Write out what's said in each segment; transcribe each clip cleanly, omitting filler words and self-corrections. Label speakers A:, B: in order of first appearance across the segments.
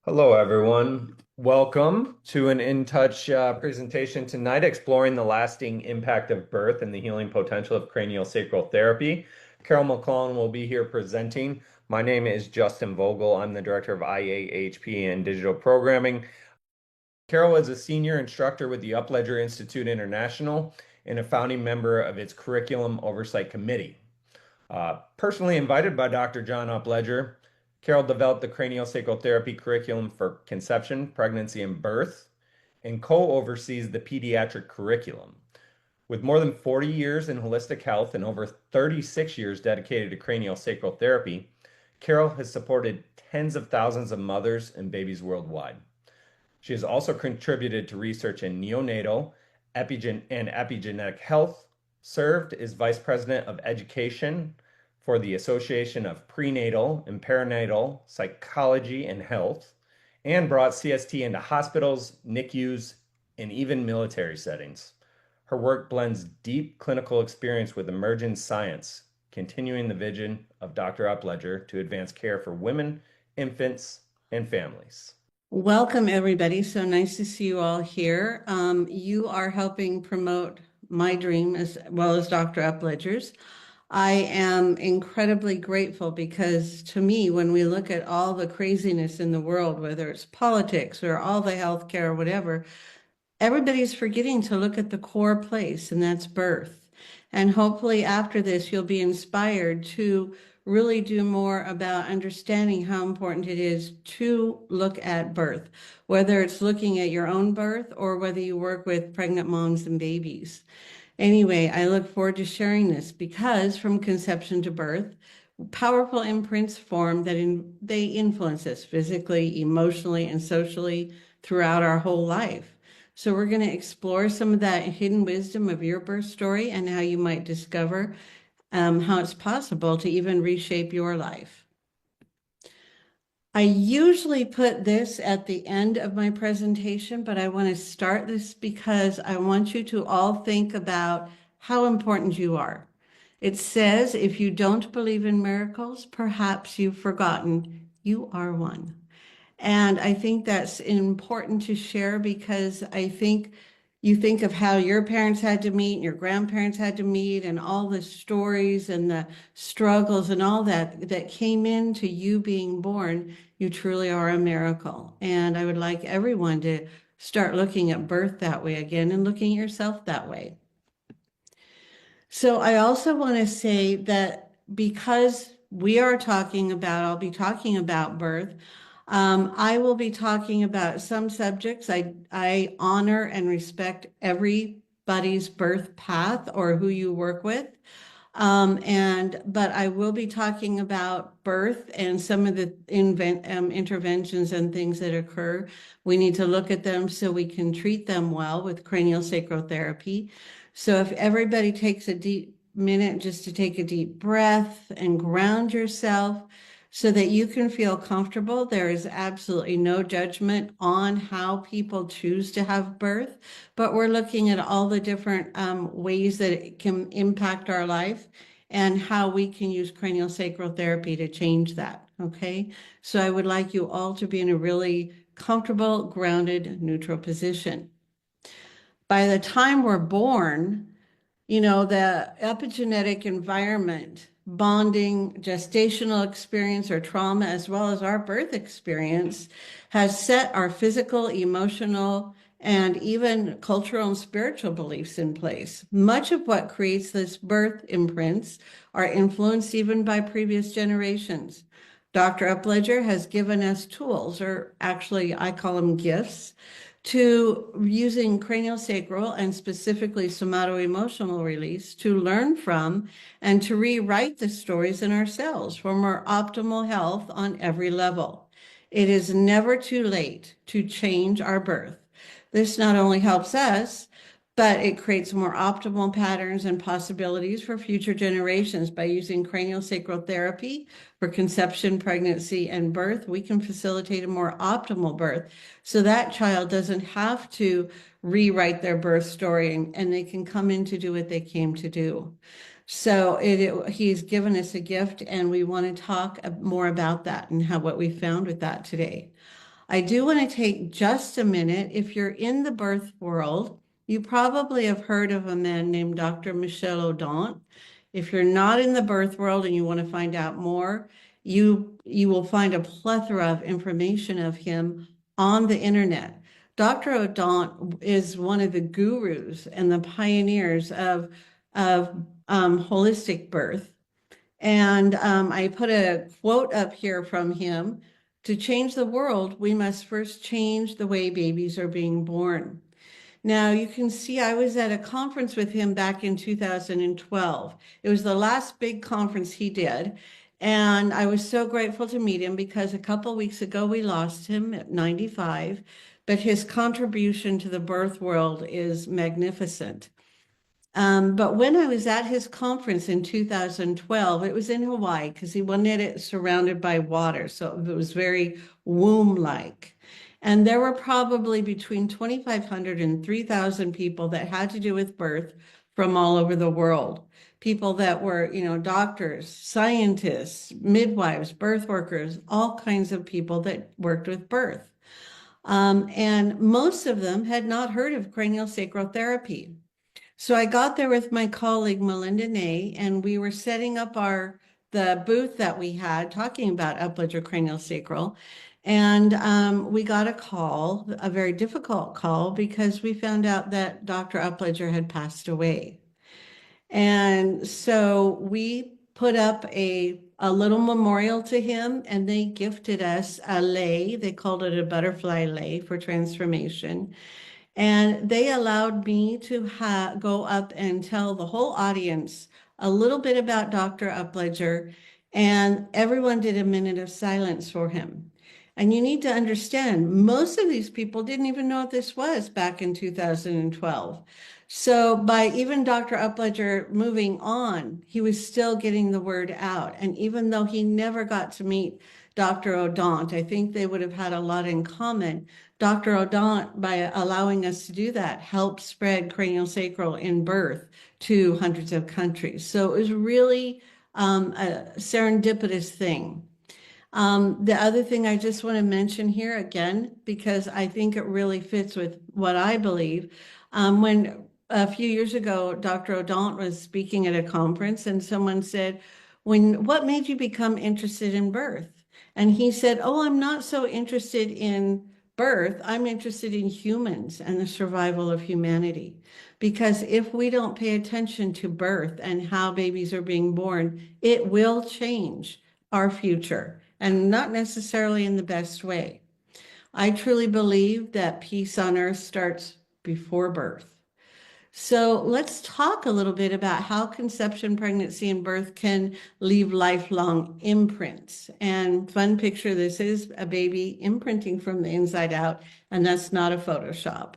A: Hello, everyone. Welcome to an In Touch presentation tonight exploring the lasting impact of birth and the healing potential of craniosacral therapy. Carol McLellan will be here presenting. My name is Justin Vogel. I'm the director of IAHP and digital programming. Carol is a senior instructor with the Upledger Institute International and a founding member of its Curriculum Oversight Committee. Personally invited by Dr. John Upledger, Carol developed the craniosacral therapy curriculum for conception, pregnancy, and birth, and co-oversees the pediatric curriculum. With more than 40 years in holistic health and over 36 years dedicated to craniosacral therapy, Carol has supported tens of thousands of mothers and babies worldwide. She has also contributed to research in neonatal and epigenetic health, served as Vice President of Education for the Association of Prenatal and Perinatal Psychology and Health, and brought CST into hospitals, NICUs, and even military settings. Her work blends deep clinical experience with emerging science, continuing the vision of Dr. Upledger to advance care for women, infants, and families.
B: Welcome, everybody. So nice to see you all here. You are helping promote my dream as well as Dr. Upledger's. I am incredibly grateful because to me, when we look at all the craziness in the world, whether it's politics or all the healthcare or whatever, everybody's forgetting to look at the core place, and that's birth. And hopefully after this, you'll be inspired to really do more about understanding how important it is to look at birth, whether it's looking at your own birth or whether you work with pregnant moms and babies. Anyway, I look forward to sharing this because from conception to birth, powerful imprints form that they influence us physically, emotionally, and socially throughout our whole life. So we're going to explore some of that hidden wisdom of your birth story and how you might discover how it's possible to even reshape your life. I usually put this at the end of my presentation, but I want to start this because I want you to all think about how important you are. It says, if you don't believe in miracles, perhaps you've forgotten you are one. And I think that's important to share because I think you think of how your parents had to meet and your grandparents had to meet and all the stories and the struggles and all that came into you being born. You truly are a miracle. And I would like everyone to start looking at birth that way again and looking at yourself that way. So I also want to say that because I'll be talking about birth, I will be talking about some subjects. I honor and respect everybody's birth path or who you work with. But I will be talking about birth and some of the interventions and things that occur. We need to look at them so we can treat them well with craniosacral therapy. So if everybody takes a deep minute just to take a deep breath and ground yourself so that you can feel comfortable. There is absolutely no judgment on how people choose to have birth, but we're looking at all the different ways that it can impact our life and how we can use craniosacral therapy to change that, okay? So I would like you all to be in a really comfortable, grounded, neutral position. By the time we're born, the epigenetic environment, bonding, gestational experience or trauma, as well as our birth experience, has set our physical, emotional, and even cultural and spiritual beliefs in place. Much of what creates this birth imprints are influenced even by previous generations. Dr. Upledger has given us tools, or actually I call them gifts, to using craniosacral and specifically somato-emotional release to learn from and to rewrite the stories in ourselves for more optimal health on every level. It is never too late to change our birth. This not only helps us, but it creates more optimal patterns and possibilities for future generations. By using craniosacral therapy for conception, pregnancy, and birth, we can facilitate a more optimal birth so that child doesn't have to rewrite their birth story and they can come in to do what they came to do. So he's given us a gift and we want to talk more about that and what we found with that today. I do want to take just a minute. If you're in the birth world, you probably have heard of a man named Dr. McLellan. If you're not in the birth world and you want to find out more, you will find a plethora of information of him on the internet. Dr. Odont is one of the gurus and the pioneers of holistic birth. And I put a quote up here from him. To change the world, we must first change the way babies are being born. Now, you can see I was at a conference with him back in 2012. It was the last big conference he did. And I was so grateful to meet him because a couple weeks ago we lost him at 95, but his contribution to the birth world is magnificent. But when I was at his conference in 2012, it was in Hawaii because he wanted it surrounded by water. So it was very womb-like. And there were probably between 2,500 and 3,000 people that had to do with birth from all over the world. People that were, doctors, scientists, midwives, birth workers, all kinds of people that worked with birth. And most of them had not heard of craniosacral therapy. So I got there with my colleague Melinda Ney, and we were setting up the booth that we had talking about upledger craniosacral. And we got a call, a very difficult call, because we found out that Dr. Upledger had passed away. And so we put up a little memorial to him, and they gifted us a lei. They called it a butterfly lei for transformation. And they allowed me to go up and tell the whole audience a little bit about Dr. Upledger, and everyone did a minute of silence for him. And you need to understand, most of these people didn't even know what this was back in 2012. So by even Dr. Upledger moving on, he was still getting the word out. And even though he never got to meet Dr. Odont, I think they would have had a lot in common. Dr. Odont, by allowing us to do that, helped spread craniosacral in birth to hundreds of countries. So it was really a serendipitous thing. The other thing I just want to mention here again, because I think it really fits with what I believe. When a few years ago, Dr. Odont was speaking at a conference and someone said, what made you become interested in birth? And he said, oh, I'm not so interested in birth. I'm interested in humans and the survival of humanity. Because if we don't pay attention to birth and how babies are being born, it will change our future, and not necessarily in the best way. I truly believe that peace on earth starts before birth. So let's talk a little bit about how conception, pregnancy, and birth can leave lifelong imprints. And fun picture, this is a baby imprinting from the inside out, and that's not a Photoshop.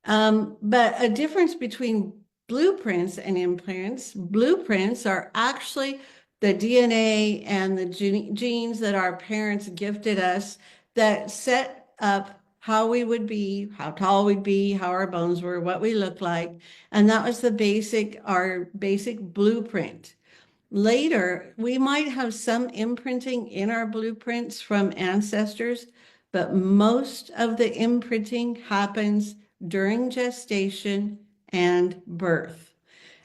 B: But a difference between blueprints and imprints, blueprints are actually the DNA and the genes that our parents gifted us that set up how we would be, how tall we'd be, how our bones were, what we looked like. And that was our basic blueprint. Later, we might have some imprinting in our blueprints from ancestors, but most of the imprinting happens during gestation and birth.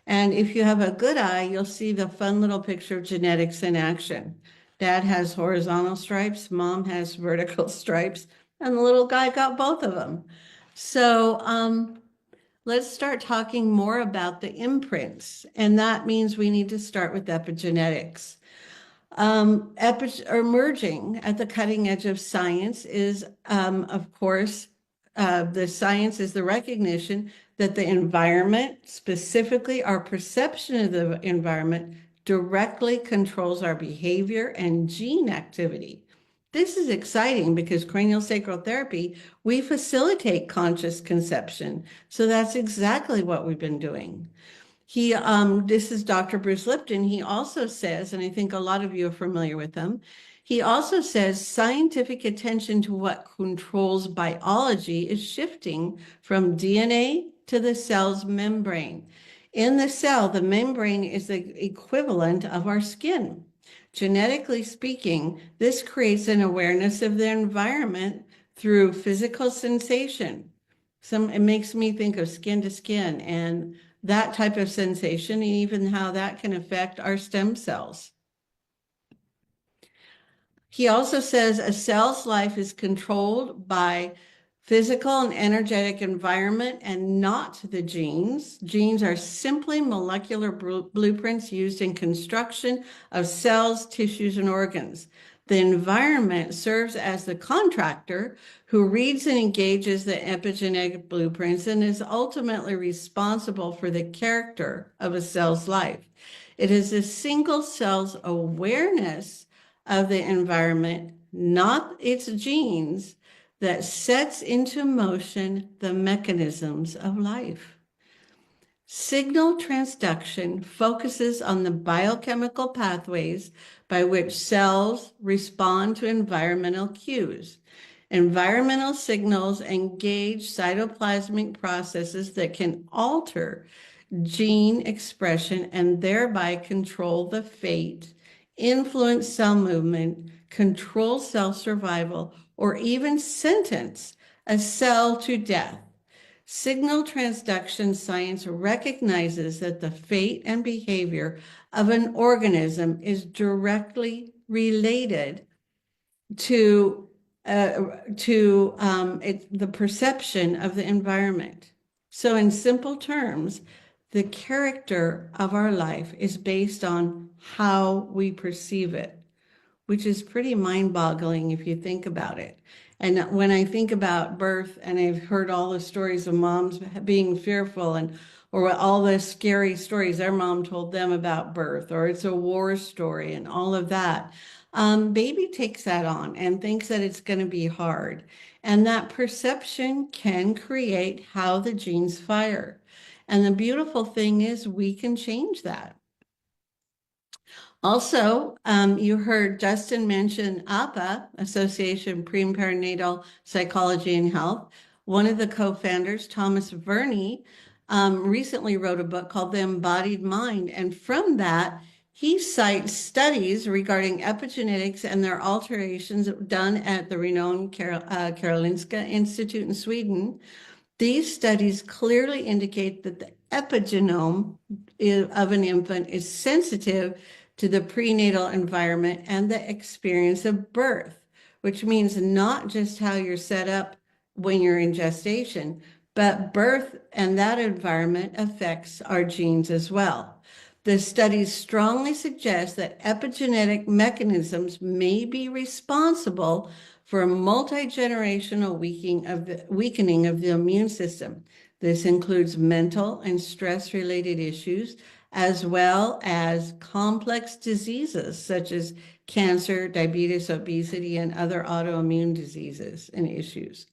B: And if you have a good eye, you'll see the fun little picture of genetics in action. Dad has horizontal stripes, mom has vertical stripes, and the little guy got both of them. So let's start talking more about the imprints. And that means we need to start with epigenetics. Emerging at the cutting edge of science is, of course, the science is the recognition that the environment, specifically our perception of the environment, directly controls our behavior and gene activity. This is exciting because craniosacral therapy, we facilitate conscious conception. So that's exactly what we've been doing. This is Dr. Bruce Lipton. He also says, and I think a lot of you are familiar with him, he also says scientific attention to what controls biology is shifting from DNA to the cell's membrane. In the cell, the membrane is the equivalent of our skin. Genetically speaking, this creates an awareness of the environment through physical sensation. It makes me think of skin to skin and that type of sensation, and even how that can affect our stem cells. He also says a cell's life is controlled by physical and energetic environment and not the genes. Genes are simply molecular blueprints used in construction of cells, tissues, and organs. The environment serves as the contractor who reads and engages the epigenetic blueprints and is ultimately responsible for the character of a cell's life. It is a single cell's awareness of the environment, not its genes, that sets into motion the mechanisms of life. Signal transduction focuses on the biochemical pathways by which cells respond to environmental cues. Environmental signals engage cytoplasmic processes that can alter gene expression and thereby control the fate, influence cell movement, control cell survival, or even sentence a cell to death. Signal transduction science recognizes that the fate and behavior of an organism is directly related to the perception of the environment. So in simple terms, the character of our life is based on how we perceive it, which is pretty mind-boggling if you think about it. And when I think about birth, and I've heard all the stories of moms being fearful or all the scary stories their mom told them about birth, or it's a war story and all of that. Baby takes that on and thinks that it's going to be hard. And that perception can create how the genes fire. And the beautiful thing is we can change that. Also, you heard Justin mention APA, Association Perinatal Psychology and Health. One of the co-founders, Thomas Verney, recently wrote a book called The Embodied Mind. And from that, he cites studies regarding epigenetics and their alterations done at the renowned Karolinska Institute in Sweden. These studies clearly indicate that the epigenome of an infant is sensitive to the prenatal environment and the experience of birth, which means not just how you're set up when you're in gestation, but birth and that environment affects our genes as well. The studies strongly suggest that epigenetic mechanisms may be responsible for a multi-generational weakening of the immune system. This includes mental and stress-related issues, as well as complex diseases such as cancer, diabetes, obesity, and other autoimmune diseases and issues.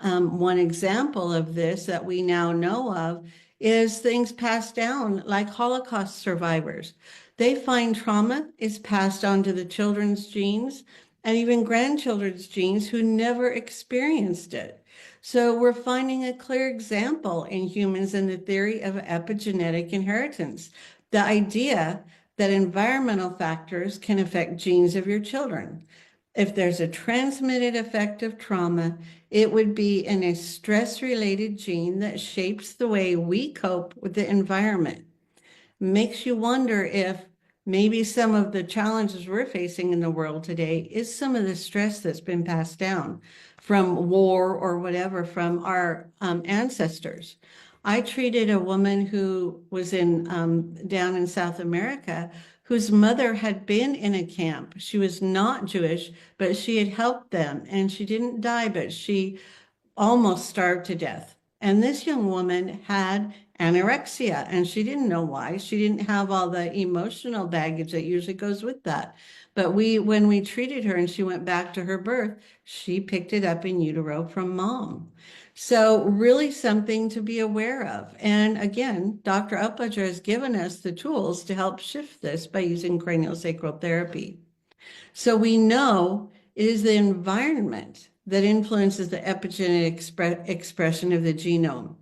B: One example of this that we now know of is things passed down, like Holocaust survivors. They find trauma is passed on to the children's genes and even grandchildren's genes who never experienced it. So we're finding a clear example in humans in the theory of epigenetic inheritance, the idea that environmental factors can affect genes of your children. If there's a transmitted effect of trauma, it would be in a stress-related gene that shapes the way we cope with the environment. Makes you wonder if maybe some of the challenges we're facing in the world today is some of the stress that's been passed down from war or whatever from our ancestors. I treated a woman who was down in South America whose mother had been in a camp. She was not Jewish, but she had helped them, and she didn't die, but she almost starved to death. And this young woman had anorexia, and she didn't know why. She didn't have all the emotional baggage that usually goes with that. But when we treated her and she went back to her birth, she picked it up in utero from mom. So really something to be aware of. And again, Dr. Upledger has given us the tools to help shift this by using craniosacral therapy. So we know it is the environment that influences the epigenetic expression of the genome.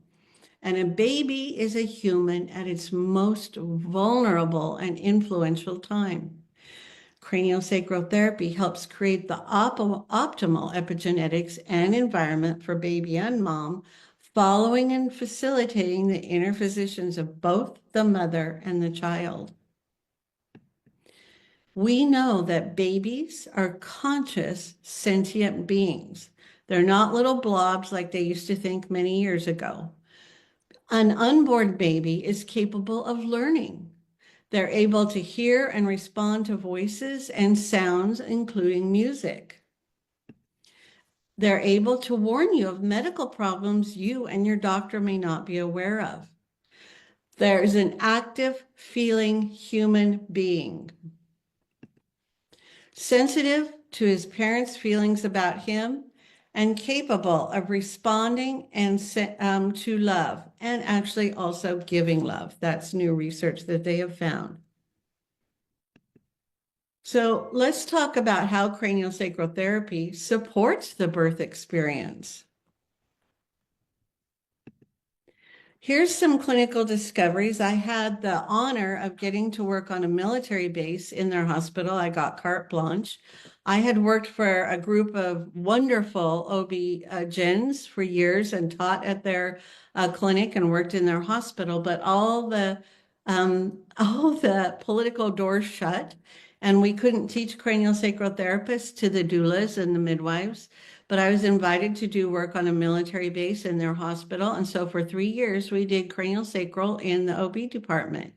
B: And a baby is a human at its most vulnerable and influential time. Craniosacral therapy helps create the optimal epigenetics and environment for baby and mom, following and facilitating the inner physicians of both the mother and the child. We know that babies are conscious, sentient beings. They're not little blobs like they used to think many years ago. An unborn baby is capable of learning. They're able to hear and respond to voices and sounds, including music. They're able to warn you of medical problems you and your doctor may not be aware of. There's an active, feeling human being, sensitive to his parents' feelings about him, and capable of responding and to love, and actually also giving love. That's new research that they have found. So let's talk about how craniosacral therapy supports the birth experience. Here's some clinical discoveries. I had the honor of getting to work on a military base in their hospital. I got carte blanche. I had worked for a group of wonderful OB-GYNs for years and taught at their clinic and worked in their hospital, but all the political doors shut, and we couldn't teach craniosacral therapists to the doulas and the midwives. But I was invited to do work on a military base in their hospital. And so for 3 years, we did craniosacral in the OB department.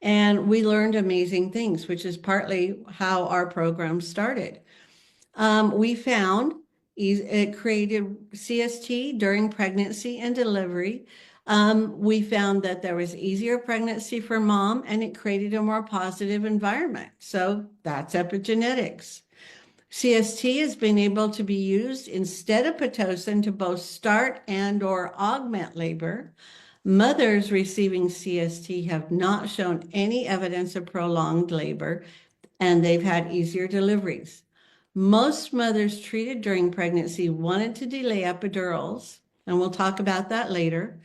B: And we learned amazing things, which is partly how our program started. We found it created CST during pregnancy and delivery. We found that there was easier pregnancy for mom, and it created a more positive environment. So that's epigenetics. CST has been able to be used instead of Pitocin to both start and or augment labor. Mothers receiving CST have not shown any evidence of prolonged labor, and they've had easier deliveries. Most mothers treated during pregnancy wanted to delay epidurals, and we'll talk about that later.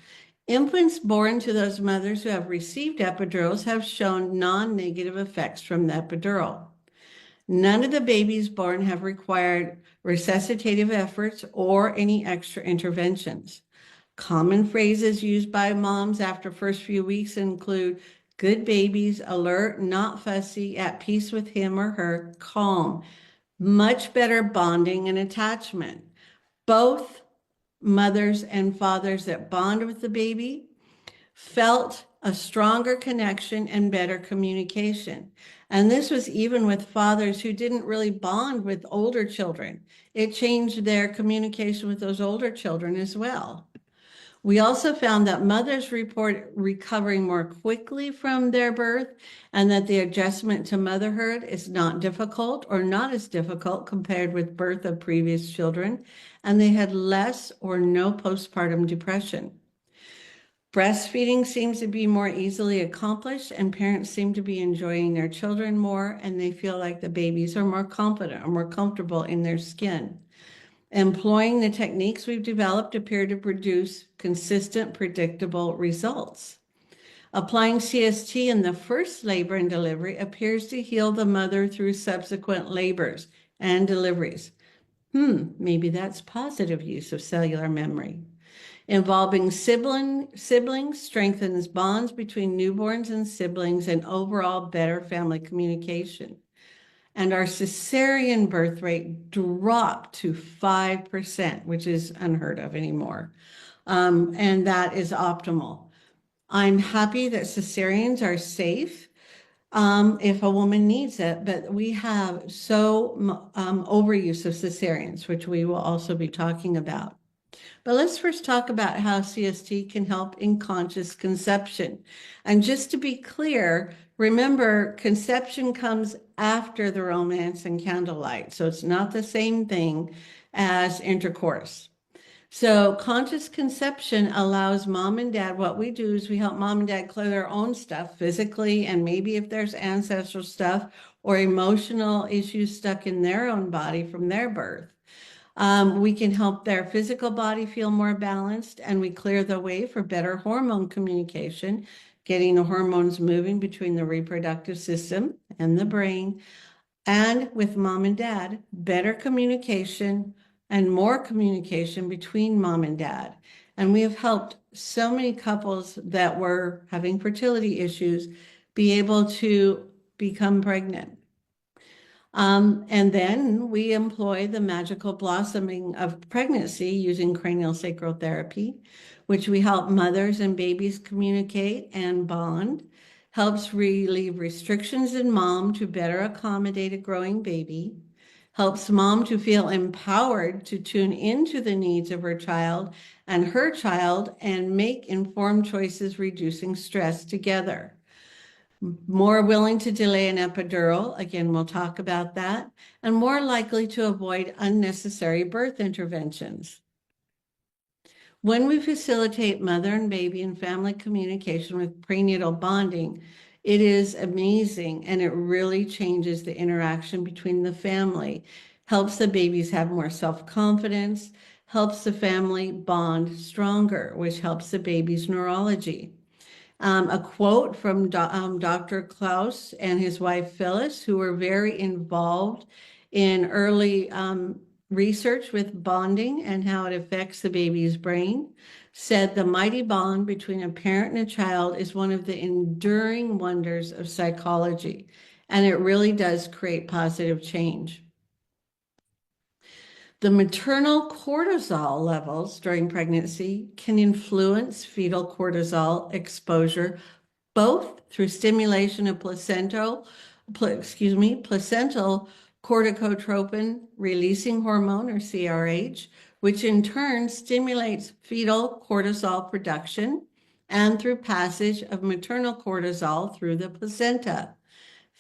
B: Infants born to those mothers who have received epidurals have shown non-negative effects from the epidural. None of the babies born have required resuscitative efforts or any extra interventions. Common phrases used by moms after first few weeks include good babies, alert, not fussy, at peace with him or her, calm, much better bonding and attachment. Both mothers and fathers that bond with the baby felt a stronger connection and better communication. And this was even with fathers who didn't really bond with older children. It changed their communication with those older children as well. We also found that mothers report recovering more quickly from their birth, and that the adjustment to motherhood is not difficult or not as difficult compared with birth of previous children, and they had less or no postpartum depression. Breastfeeding seems to be more easily accomplished, and parents seem to be enjoying their children more, and they feel like the babies are more confident or more comfortable in their skin. Employing the techniques we've developed appear to produce consistent, predictable results. Applying CST in the first labor and delivery appears to heal the mother through subsequent labors and deliveries. Maybe that's positive use of cellular memory. Involving siblings strengthens bonds between newborns and siblings and overall better family communication. And our cesarean birth rate dropped to 5%, which is unheard of anymore. And that is optimal. I'm happy that cesareans are safe if a woman needs it, but we have overuse of cesareans, which we will also be talking about. But let's first talk about how CST can help in conscious conception. And just to be clear, remember, conception comes after the romance and candlelight, so it's not the same thing as intercourse. So conscious conception allows mom and dad, what we do is we help mom and dad clear their own stuff physically, and maybe if there's ancestral stuff or emotional issues stuck in their own body from their birth. We can help their physical body feel more balanced, and we clear the way for better hormone communication, getting the hormones moving between the reproductive system and the brain. And with mom and dad, better communication and more communication between mom and dad. And we have helped so many couples that were having fertility issues be able to become pregnant. And then we employ the magical blossoming of pregnancy using craniosacral therapy, which we help mothers and babies communicate and bond, helps relieve restrictions in mom to better accommodate a growing baby, helps mom to feel empowered to tune into the needs of her child and make informed choices, reducing stress together. More willing to delay an epidural, again, we'll talk about that, and more likely to avoid unnecessary birth interventions. When we facilitate mother and baby and family communication with prenatal bonding, it is amazing and it really changes the interaction between the family, helps the babies have more self-confidence, helps the family bond stronger, which helps the baby's neurology. A quote from Dr. Klaus and his wife Phyllis, who were very involved in early research with bonding and how it affects the baby's brain, said the mighty bond between a parent and a child is one of the enduring wonders of psychology, and it really does create positive change. The maternal cortisol levels during pregnancy can influence fetal cortisol exposure both through stimulation of placental corticotropin releasing hormone or CRH, which in turn stimulates fetal cortisol production, and through passage of maternal cortisol through the placenta.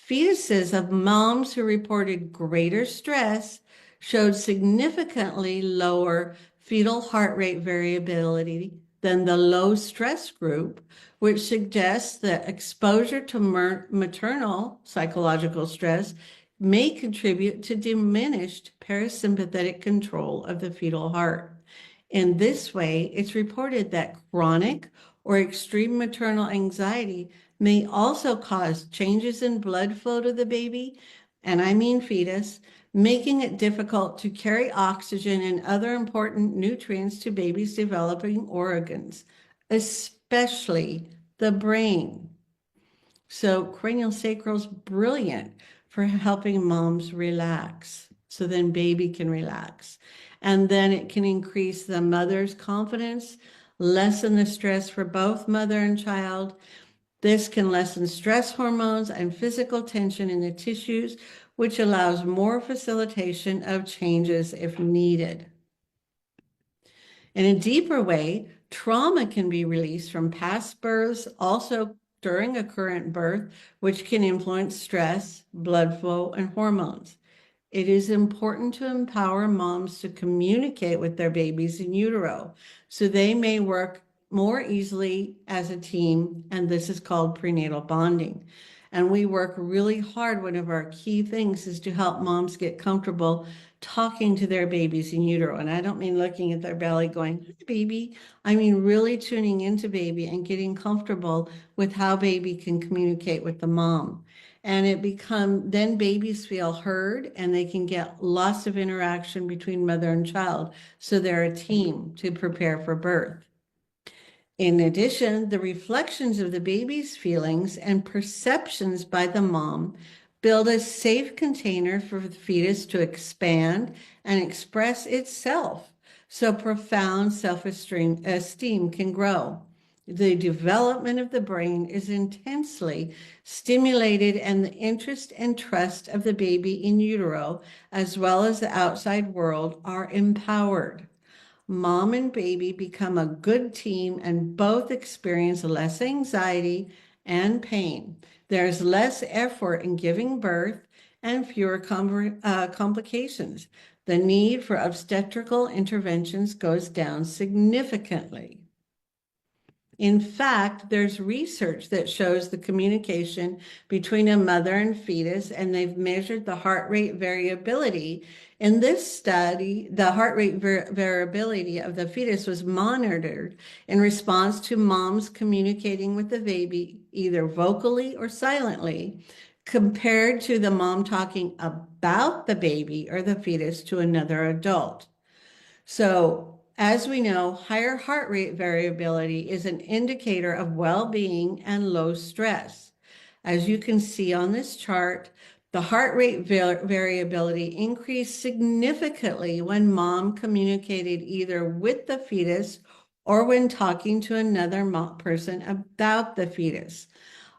B: Fetuses of moms who reported greater stress showed significantly lower fetal heart rate variability than the low stress group, which suggests that exposure to maternal psychological stress may contribute to diminished parasympathetic control of the fetal heart. In this way, it's reported that chronic or extreme maternal anxiety may also cause changes in blood flow to the baby, and I mean fetus, making it difficult to carry oxygen and other important nutrients to babies' developing organs, especially the brain. So craniosacral is brilliant for helping moms relax, so then baby can relax. And then it can increase the mother's confidence, lessen the stress for both mother and child. This can lessen stress hormones and physical tension in the tissues, which allows more facilitation of changes if needed. In a deeper way, trauma can be released from past births, also during a current birth, which can influence stress, blood flow, and hormones. It is important to empower moms to communicate with their babies in utero so they may work more easily as a team, and this is called prenatal bonding. And we work really hard. One of our key things is to help moms get comfortable talking to their babies in utero. And I don't mean looking at their belly going, "Hi, baby." I mean really tuning into baby and getting comfortable with how baby can communicate with the mom. And then babies feel heard and they can get lots of interaction between mother and child. So they're a team to prepare for birth. In addition, the reflections of the baby's feelings and perceptions by the mom build a safe container for the fetus to expand and express itself, so profound self-esteem can grow. The development of the brain is intensely stimulated, and the interest and trust of the baby in utero, as well as the outside world, are empowered. Mom and baby become a good team and both experience less anxiety and pain. There's less effort in giving birth and fewer complications. The need for obstetrical interventions goes down significantly. In fact, there's research that shows the communication between a mother and fetus, and they've measured the heart rate variability. In this study, the heart rate variability of the fetus was monitored in response to moms communicating with the baby, either vocally or silently, compared to the mom talking about the baby or the fetus to another adult. So, as we know, higher heart rate variability is an indicator of well-being and low stress. As you can see on this chart, the heart rate variability increased significantly when mom communicated either with the fetus or when talking to another person about the fetus.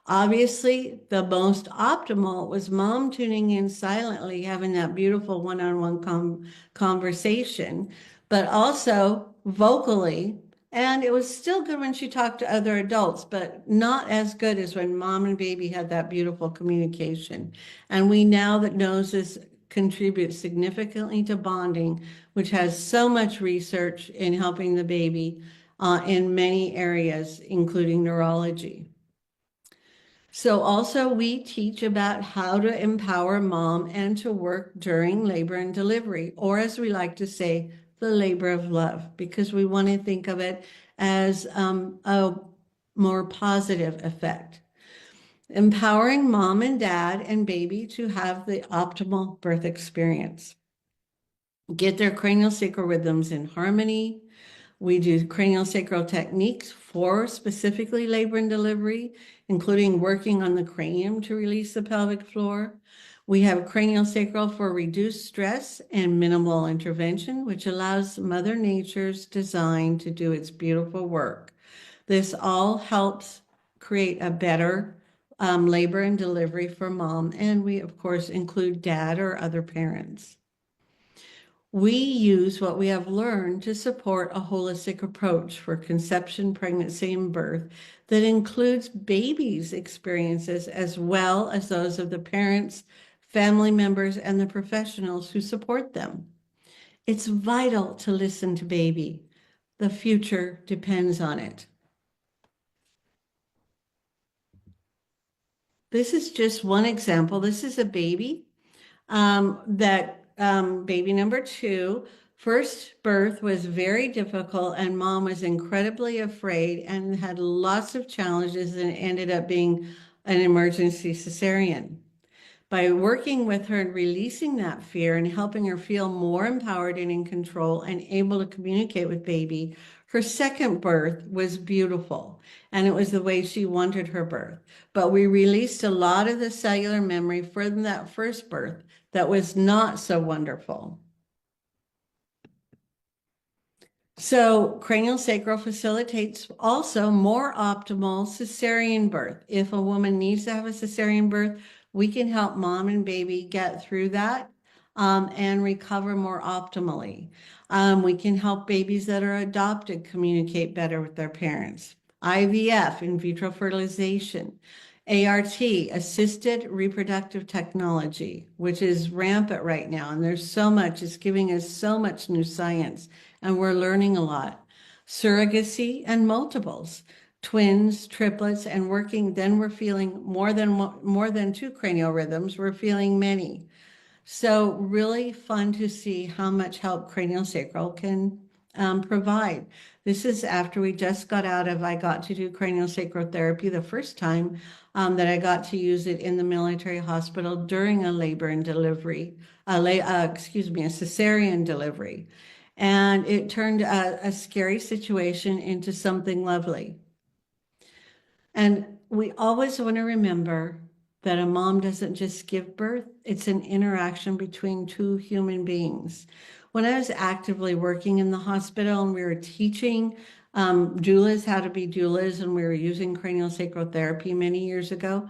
B: Obviously, the most optimal was mom tuning in silently, having that beautiful one-on-one conversation, but also vocally. And it was still good when she talked to other adults, but not as good as when mom and baby had that beautiful communication. And we now that knows this contributes significantly to bonding, which has so much research in helping the baby in many areas, including neurology. So also we teach about how to empower mom and to work during labor and delivery, or as we like to say, the labor of love, because we want to think of it as a more positive effect. Empowering mom and dad and baby to have the optimal birth experience. Get their craniosacral rhythms in harmony. We do craniosacral techniques for specifically labor and delivery, including working on the cranium to release the pelvic floor. We have craniosacral for reduced stress and minimal intervention, which allows Mother Nature's design to do its beautiful work. This all helps create a better labor and delivery for mom, and we, of course, include dad or other parents. We use what we have learned to support a holistic approach for conception, pregnancy, and birth that includes babies' experiences as well as those of the parents, family members, and the professionals who support them. It's vital to listen to baby. The future depends on it. This is just one example. This is a baby baby number 2, first birth was very difficult and mom was incredibly afraid and had lots of challenges and ended up being an emergency cesarean. By working with her and releasing that fear and helping her feel more empowered and in control and able to communicate with baby, her second birth was beautiful. And it was the way she wanted her birth. But we released a lot of the cellular memory from that first birth that was not so wonderful. So craniosacral facilitates also more optimal cesarean birth. If a woman needs to have a cesarean birth, we can help mom and baby get through that and recover more optimally. We can help babies that are adopted communicate better with their parents. IVF, in vitro fertilization. ART, assisted reproductive technology, which is rampant right now. And there's so much, it's giving us so much new science, and we're learning a lot. Surrogacy and multiples, twins, triplets, and working, then we're feeling more than 2 cranial rhythms, we're feeling many. So really fun to see how much help craniosacral can provide. This is after we just got out of, I got to do craniosacral therapy the first time that I got to use it in the military hospital during a labor and delivery, a cesarean delivery. And it turned a scary situation into something lovely. And we always want to remember that a mom doesn't just give birth, it's an interaction between 2 human beings. When I was actively working in the hospital and we were teaching doulas how to be doulas, and we were using craniosacral therapy many years ago,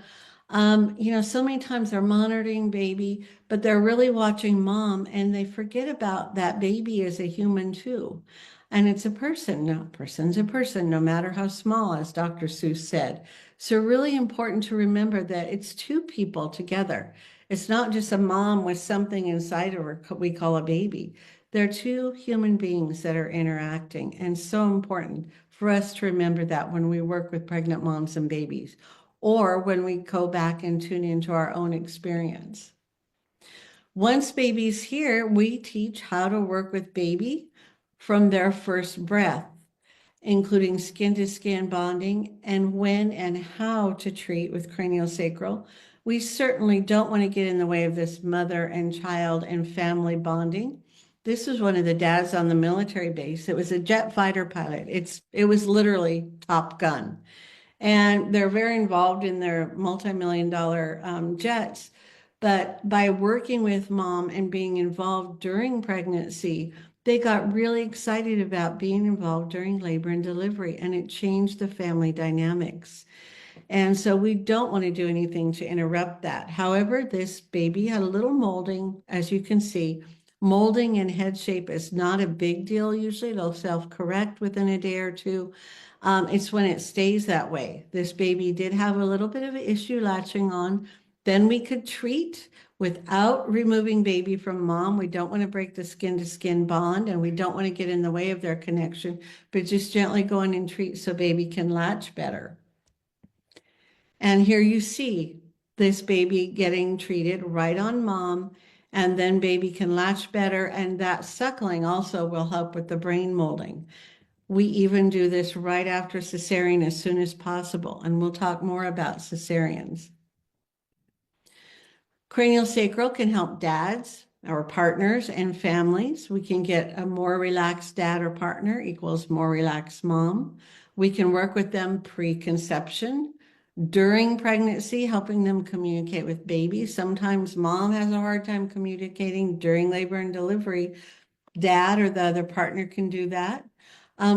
B: so many times they're monitoring baby, but they're really watching mom, and they forget about that baby as a human too. And it's a person. No, person's a person, no matter how small, as Dr. Seuss said. So really important to remember that it's 2 people together. It's not just a mom with something inside of her we call a baby. They're 2 human beings that are interacting, and so important for us to remember that when we work with pregnant moms and babies, or when we go back and tune into our own experience. Once baby's here, we teach how to work with baby from their first breath, including skin-to-skin bonding and when and how to treat with craniosacral. we certainly don't want to get in the way of this mother and child and family bonding. This was one of the dads on the military base. It was a jet fighter pilot. It was literally Top Gun. And they're very involved in their multi-million dollar jets. But by working with mom and being involved during pregnancy, they got really excited about being involved during labor and delivery, and it changed the family dynamics. And so we don't want to do anything to interrupt that. However, this baby had a little molding, as you can see. Molding and head shape is not a big deal usually. It'll self-correct within a day or two. It's when it stays that way. This baby did have a little bit of an issue latching on. Then we could treat without removing baby from mom. We don't want to break the skin-to-skin bond, and we don't want to get in the way of their connection, but just gently go in and treat so baby can latch better. And here you see this baby getting treated right on mom, and then baby can latch better, and that suckling also will help with the brain molding. We even do this right after cesarean as soon as possible, and we'll talk more about cesareans. Craniosacral can help dads or partners and families. We can get a more relaxed dad or partner equals more relaxed mom. We can work with them pre-conception, during pregnancy, helping them communicate with baby. Sometimes mom has a hard time communicating during labor and delivery. Dad or the other partner can do that.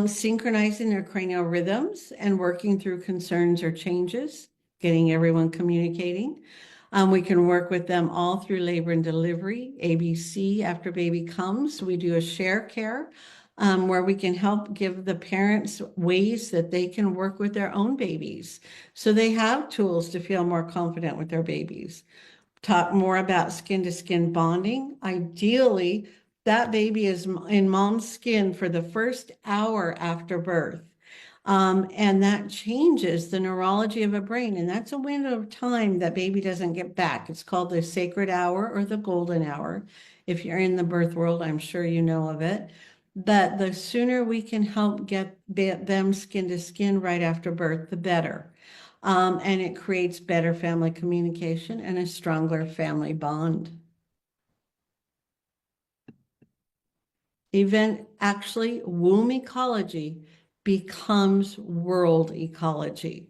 B: Synchronizing their cranial rhythms and working through concerns or changes, getting everyone communicating. We can work with them all through labor and delivery, ABC after baby comes. We do a share care where we can help give the parents ways that they can work with their own babies. So they have tools to feel more confident with their babies. Talk more about skin-to-skin bonding. Ideally, that baby is in mom's skin for the first hour after birth. And that changes the neurology of a brain. And that's a window of time that baby doesn't get back. It's called the sacred hour or the golden hour. If you're in the birth world, I'm sure you know of it. But the sooner we can help get them skin to skin right after birth, the better. And it creates better family communication and a stronger family bond. Actually, womb ecology becomes world ecology.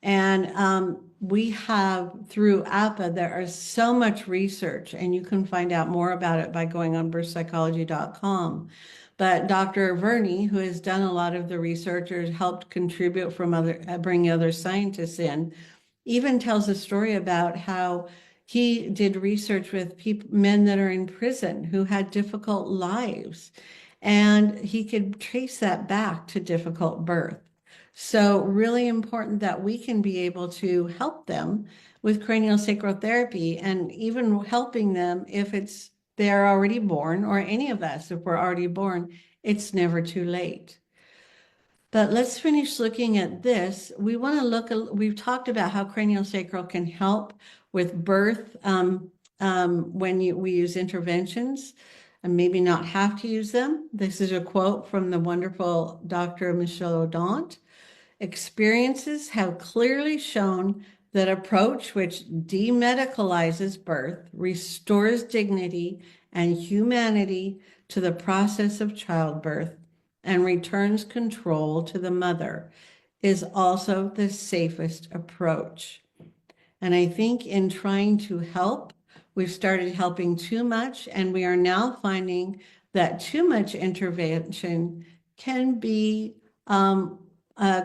B: And we have, through APA, there is so much research, and you can find out more about it by going on birthpsychology.com. But Dr. Verney, who has done a lot of the research or helped contribute from bring other scientists in, even tells a story about how he did research with men that are in prison who had difficult lives, and he could trace that back to difficult birth. So really important that we can be able to help them with craniosacral therapy, and even helping them if they're already born, or any of us, if we're already born, it's never too late. But let's finish looking at this. We want to we've talked about how craniosacral can help with birth when we use interventions and maybe not have to use them. This is a quote from the wonderful Dr. Michelle Odant. Experiences have clearly shown that approach which demedicalizes birth restores dignity and humanity to the process of childbirth and returns control to the mother is also the safest approach. And I think in trying to help, we've started helping too much, and we are now finding that too much intervention can be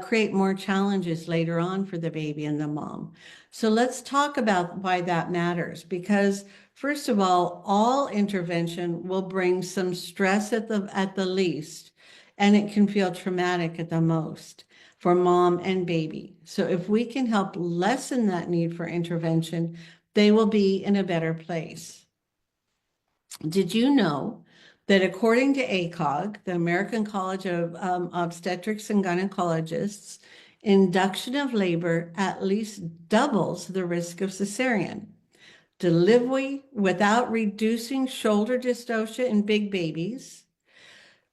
B: create more challenges later on for the baby and the mom. So let's talk about why that matters, because first of all intervention will bring some stress at the least, and it can feel traumatic at the most for mom and baby. So if we can help lessen that need for intervention, they will be in a better place. Did you know that according to ACOG, the American College of Obstetrics and Gynecologists, induction of labor at least doubles the risk of cesarean. Delivery without reducing shoulder dystocia in big babies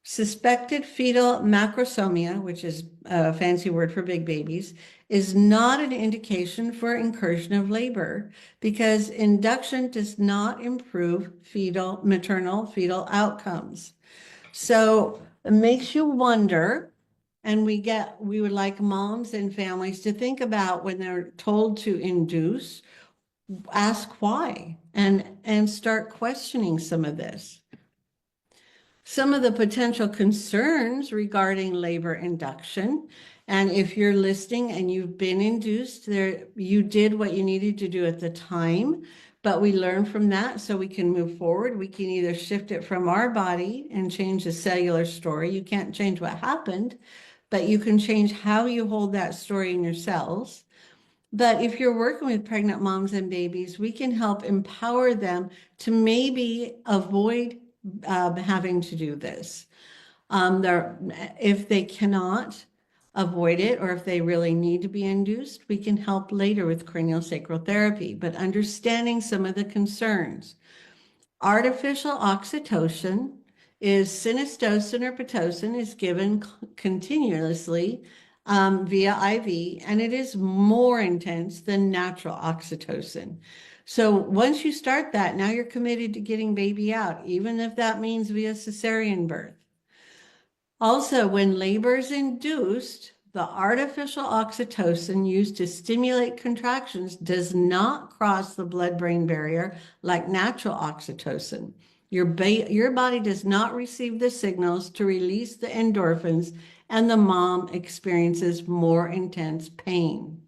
B: Suspected fetal macrosomia, which is a fancy word for big babies, is not an indication for incursion of labor because induction does not improve maternal fetal outcomes. So it makes you wonder, and we would like moms and families to think about when they're told to induce, ask why and start questioning some of this. Some of the potential concerns regarding labor induction, and if you're listening and you've been induced, you did what you needed to do at the time, but we learn from that so we can move forward. We can either shift it from our body and change the cellular story. You can't change what happened, but you can change how you hold that story in your cells. But if you're working with pregnant moms and babies, we can help empower them to maybe avoid having to do this. If they cannot avoid it, or if they really need to be induced, we can help later with craniosacral therapy, but understanding some of the concerns. Artificial oxytocin is synestosin or pitocin is given continuously via IV, and it is more intense than natural oxytocin. So once you start that, now you're committed to getting baby out, even if that means via cesarean birth. Also, when labor is induced, the artificial oxytocin used to stimulate contractions does not cross the blood-brain barrier like natural oxytocin. Your body does not receive the signals to release the endorphins, and the mom experiences more intense pain.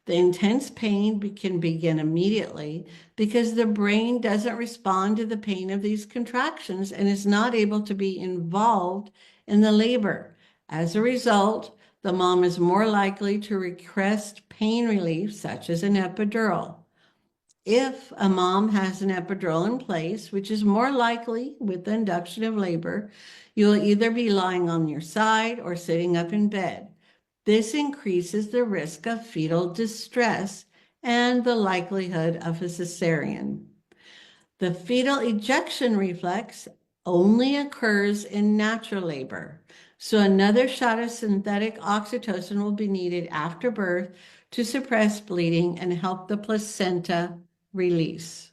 B: The intense pain can begin immediately because the brain doesn't respond to the pain of these contractions and is not able to be involved in the labor. As a result, the mom is more likely to request pain relief, such as an epidural. If a mom has an epidural in place, which is more likely with the induction of labor, you'll either be lying on your side or sitting up in bed. This increases the risk of fetal distress and the likelihood of a cesarean. The fetal ejection reflex only occurs in natural labor. So another shot of synthetic oxytocin will be needed after birth to suppress bleeding and help the placenta release.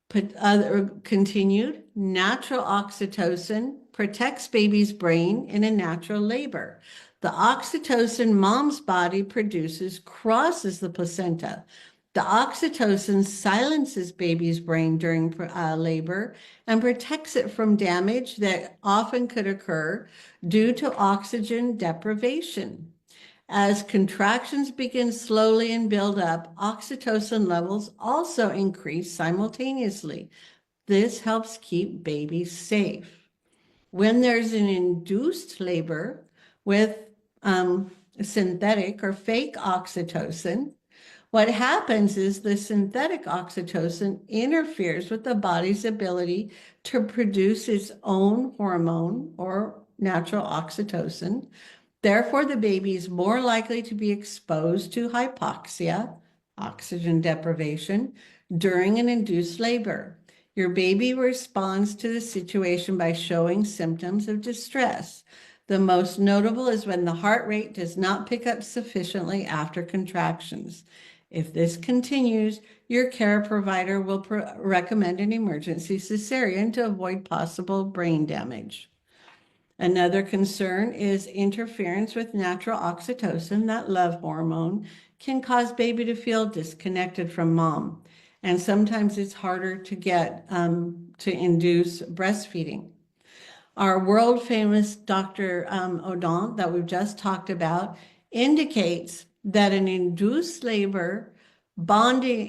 B: Continued, natural oxytocin protects baby's brain in a natural labor. The oxytocin mom's body produces crosses the placenta. The oxytocin silences baby's brain during labor and protects it from damage that often could occur due to oxygen deprivation. As contractions begin slowly and build up, oxytocin levels also increase simultaneously. This helps keep babies safe. When there's an induced labor with synthetic or fake oxytocin, what happens is the synthetic oxytocin interferes with the body's ability to produce its own hormone or natural oxytocin. Therefore, the baby is more likely to be exposed to hypoxia, oxygen deprivation, during an induced labor. Your baby responds to the situation by showing symptoms of distress. The most notable is when the heart rate does not pick up sufficiently after contractions. If this continues, your care provider will recommend an emergency cesarean to avoid possible brain damage. Another concern is interference with natural oxytocin, that love hormone, can cause baby to feel disconnected from mom. And sometimes it's harder to get to induce breastfeeding. Our world famous Dr. Odon that we've just talked about indicates that in an induced labor, bonding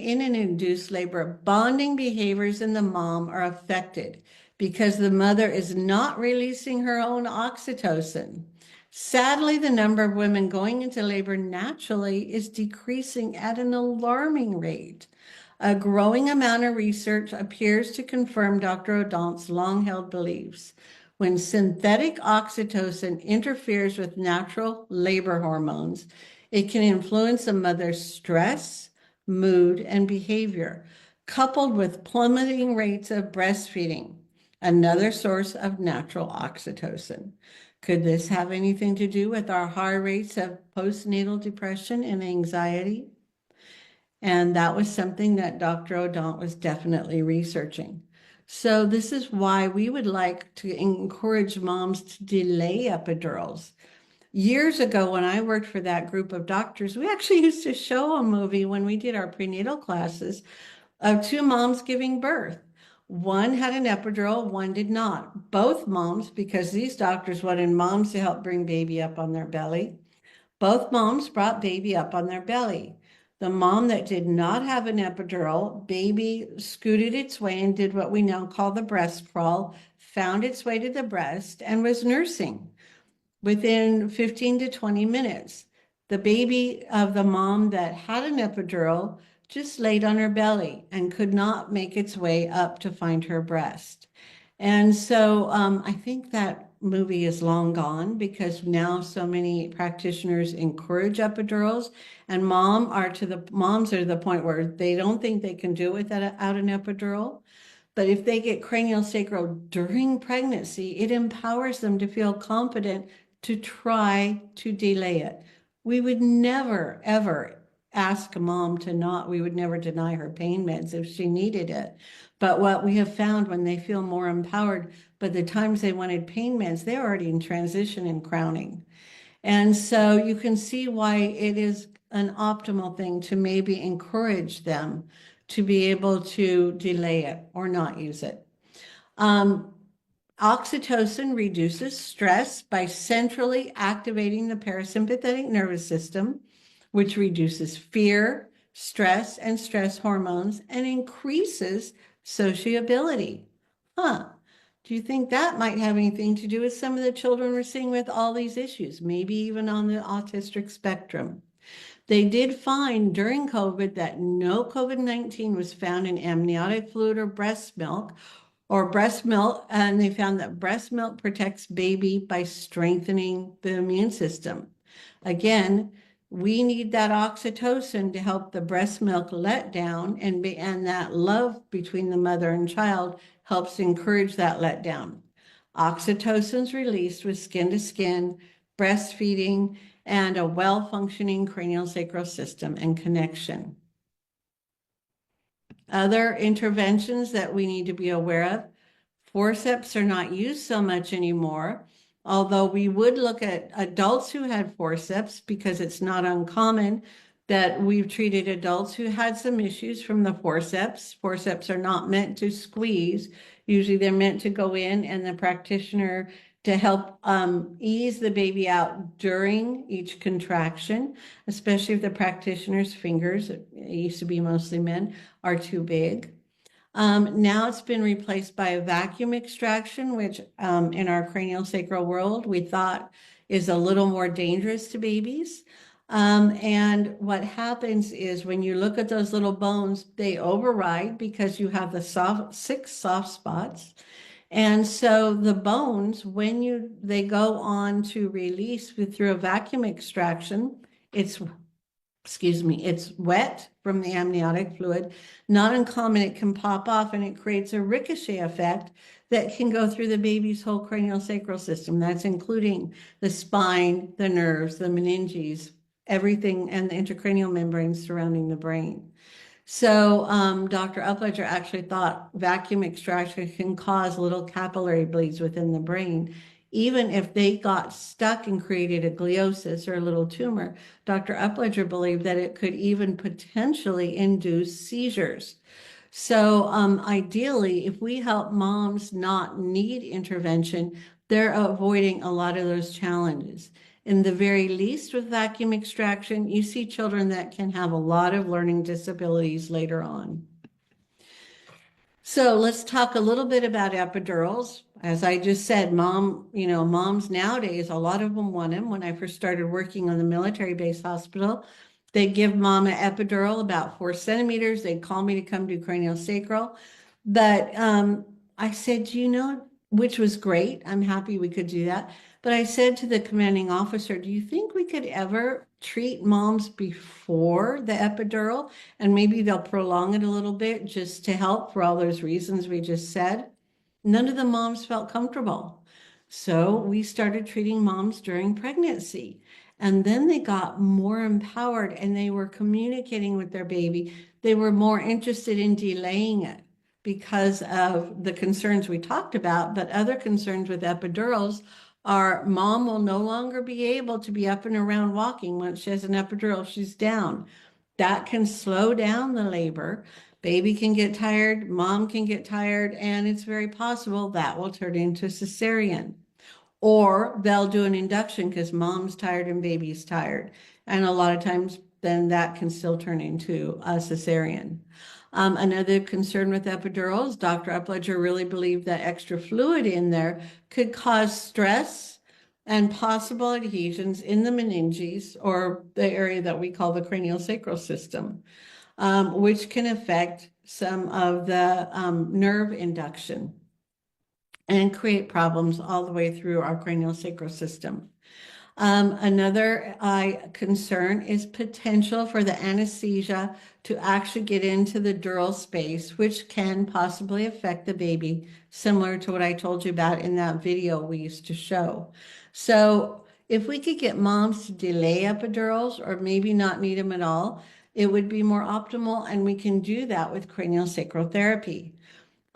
B: behaviors in the mom are affected because the mother is not releasing her own oxytocin. Sadly, the number of women going into labor naturally is decreasing at an alarming rate. A growing amount of research appears to confirm Dr. Odon's long-held beliefs. When synthetic oxytocin interferes with natural labor hormones, it can influence a mother's stress, mood, and behavior, coupled with plummeting rates of breastfeeding. another source of natural oxytocin. Could this have anything to do with our high rates of postnatal depression and anxiety? And that was something that Dr. O'Donnell was definitely researching. So this is why we would like to encourage moms to delay epidurals. Years ago, when I worked for that group of doctors, we actually used to show a movie when we did our prenatal classes of two moms giving birth. One had an epidural, one did not. Both moms, because these doctors wanted moms to help bring baby up on their belly, both moms brought baby up on their belly. The mom that did not have an epidural, baby scooted its way and did what we now call the breast crawl, found its way to the breast, and was nursing within 15 to 20 minutes. The baby of the mom that had an epidural just laid on her belly and could not make its way up to find her breast. And so I think that movie is long gone because now so many practitioners encourage epidurals, and moms are to the point where they don't think they can do it without an epidural. But if they get craniosacral during pregnancy, it empowers them to feel confident to try to delay it. We would never, ever ask a mom to not, we would never deny her pain meds if she needed it. But what we have found when they feel more empowered, but the times they wanted pain meds, they're already in transition and crowning. And so you can see why it is an optimal thing to maybe encourage them to be able to delay it or not use it. Oxytocin reduces stress by centrally activating the parasympathetic nervous system, which reduces fear, stress, and stress hormones and increases sociability. Huh. Do you think that might have anything to do with some of the children we're seeing with all these issues, maybe even on the autistic spectrum? They did find during COVID that no COVID-19 was found in amniotic fluid or breast milk, and they found that breast milk protects baby by strengthening the immune system. Again, we need that oxytocin to help the breast milk let down, and that love between the mother and child helps encourage that letdown. Oxytocin is released with skin to skin, breastfeeding, and a well-functioning craniosacral system and connection. Other interventions that we need to be aware of, forceps are not used so much anymore, although we would look at adults who had forceps because it's not uncommon that we've treated adults who had some issues from the forceps. Forceps are not meant to squeeze. Usually they're meant to go in and the practitioner to help ease the baby out during each contraction, especially if the practitioner's fingers, it used to be mostly men, are too big. Now it's been replaced by a vacuum extraction, which in our craniosacral world, we thought is a little more dangerous to babies. And what happens is when you look at those little bones, they override because you have the six soft spots. And so the bones, when they go on to release through a vacuum extraction, it's wet from the amniotic fluid. Not uncommon, it can pop off and it creates a ricochet effect that can go through the baby's whole craniosacral system. That's including the spine, the nerves, the meninges, everything, and the intracranial membranes surrounding the brain. So Dr. Upledger actually thought vacuum extraction can cause little capillary bleeds within the brain. Even if they got stuck and created a gliosis or a little tumor, Dr. Upledger believed that it could even potentially induce seizures. So ideally, if we help moms not need intervention, they're avoiding a lot of those challenges. In the very least, with vacuum extraction, you see children that can have a lot of learning disabilities later on. So let's talk a little bit about epidurals. As I just said, moms nowadays, a lot of them want them. When I first started working on the military-based hospital, they give mom an epidural about 4 centimeters. They'd call me to come do craniosacral. But I said, which was great. I'm happy we could do that. But I said to the commanding officer, do you think we could ever treat moms before the epidural? And maybe they'll prolong it a little bit just to help for all those reasons we just said. None of the moms felt comfortable. So we started treating moms during pregnancy. And then they got more empowered and they were communicating with their baby. They were more interested in delaying it because of the concerns we talked about. But other concerns with epidurals are mom will no longer be able to be up and around walking. Once she has an epidural, she's down. That can slow down the labor. Baby can get tired, mom can get tired, and it's very possible that will turn into cesarean. Or they'll do an induction because mom's tired and baby's tired. And a lot of times, then that can still turn into a cesarean. Another concern with epidurals, Dr. Upledger really believed that extra fluid in there could cause stress and possible adhesions in the meninges or the area that we call the craniosacral system, which can affect some of the nerve induction and create problems all the way through our craniosacral system. Another concern is potential for the anesthesia to actually get into the dural space, which can possibly affect the baby, similar to what I told you about in that video we used to show. So if we could get moms to delay epidurals or maybe not need them at all, it would be more optimal, and we can do that with craniosacral therapy.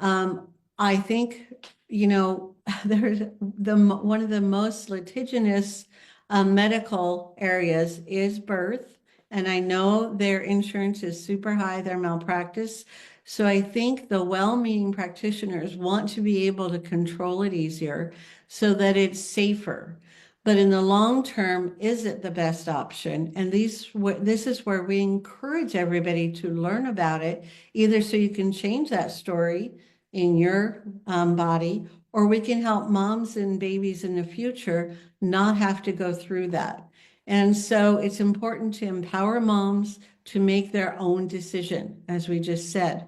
B: I think, there's one of the most litigious medical areas is birth. And I know their insurance is super high, their malpractice. So I think the well-meaning practitioners want to be able to control it easier so that it's safer. But in the long term, is it the best option? And this is where we encourage everybody to learn about it, either so you can change that story in your body, or we can help moms and babies in the future not have to go through that. And so it's important to empower moms to make their own decision, as we just said.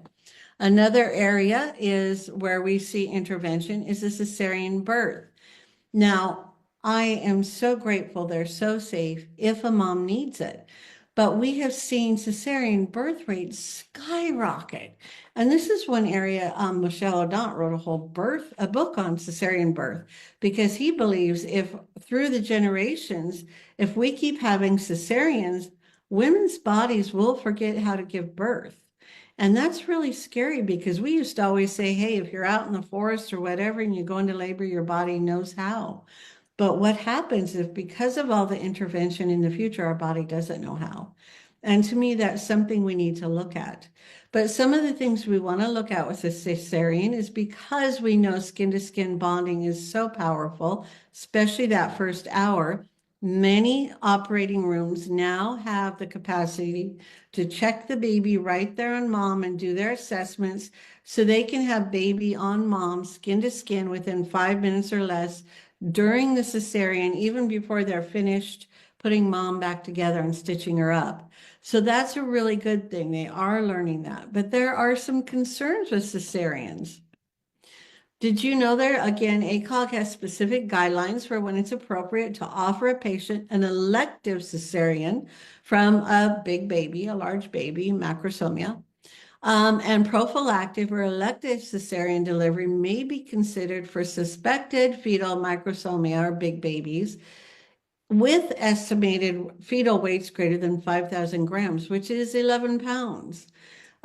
B: Another area is where we see intervention is a cesarean birth. Now, I am so grateful they're so safe if a mom needs it. But we have seen cesarean birth rates skyrocket. And this is one area Michel Odent wrote a book on cesarean birth, because he believes if through the generations, if we keep having cesareans, women's bodies will forget how to give birth. And that's really scary, because we used to always say, hey, if you're out in the forest or whatever and you go into labor, your body knows how. But what happens if, because of all the intervention in the future, our body doesn't know how? And to me, that's something we need to look at. But some of the things we want to look at with a cesarean is because we know skin to skin bonding is so powerful, especially that first hour. Many operating rooms now have the capacity to check the baby right there on mom and do their assessments so they can have baby on mom skin to skin within 5 minutes or less during the cesarean, even before they're finished putting mom back together and stitching her up. So that's a really good thing. They are learning that. But there are some concerns with cesareans. Did you know there, again, ACOG has specific guidelines for when it's appropriate to offer a patient an elective cesarean from a big baby, a large baby, macrosomia. And prophylactic or elective cesarean delivery may be considered for suspected fetal microsomia or big babies with estimated fetal weights greater than 5,000 grams, which is 11 pounds.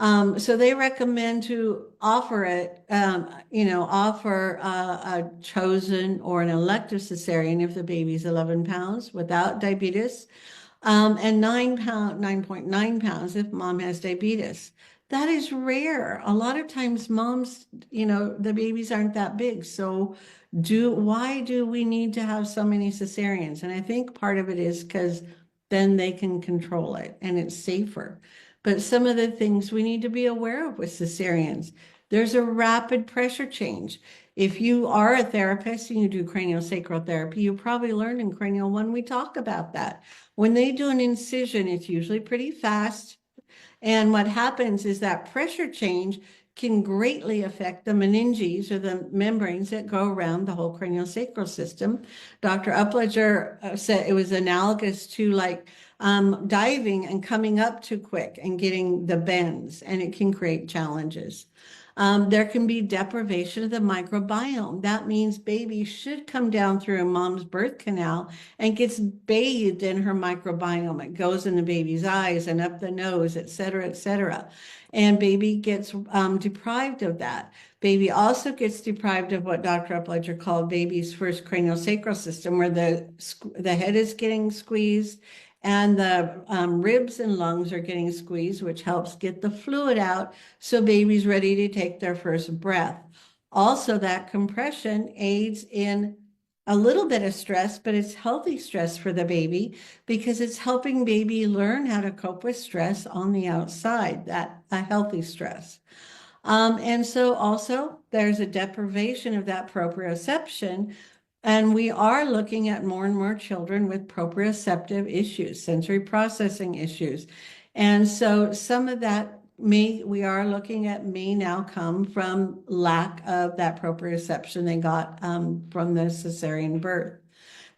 B: So they recommend to offer it, offer a chosen or an elective cesarean if the baby's 11 pounds without diabetes, and 9.9 pounds if mom has diabetes. That is rare. A lot of times moms, the babies aren't that big. So why do we need to have so many cesareans? And I think part of it is because then they can control it and it's safer. But some of the things we need to be aware of with cesareans, there's a rapid pressure change. If you are a therapist and you do craniosacral therapy, you probably learned in Cranial 1, we talk about that. When they do an incision, it's usually pretty fast. And what happens is that pressure change can greatly affect the meninges or the membranes that go around the whole craniosacral system. Dr. Upledger said it was analogous to like diving and coming up too quick and getting the bends, and it can create challenges. There can be deprivation of the microbiome. That means baby should come down through a mom's birth canal and gets bathed in her microbiome. It goes in the baby's eyes and up the nose, et cetera, et cetera. And baby gets deprived of that. Baby also gets deprived of what Dr. Upledger called baby's first craniosacral system, where the head is getting squeezed and the ribs and lungs are getting squeezed, which helps get the fluid out so baby's ready to take their first breath. Also, that compression aids in a little bit of stress, but it's healthy stress for the baby because it's helping baby learn how to cope with stress on the outside, that a healthy stress. And so also there's a deprivation of that proprioception. And we are looking at more and more children with proprioceptive issues, sensory processing issues. And so some of that we are looking at may now come from lack of that proprioception they got from the cesarean birth.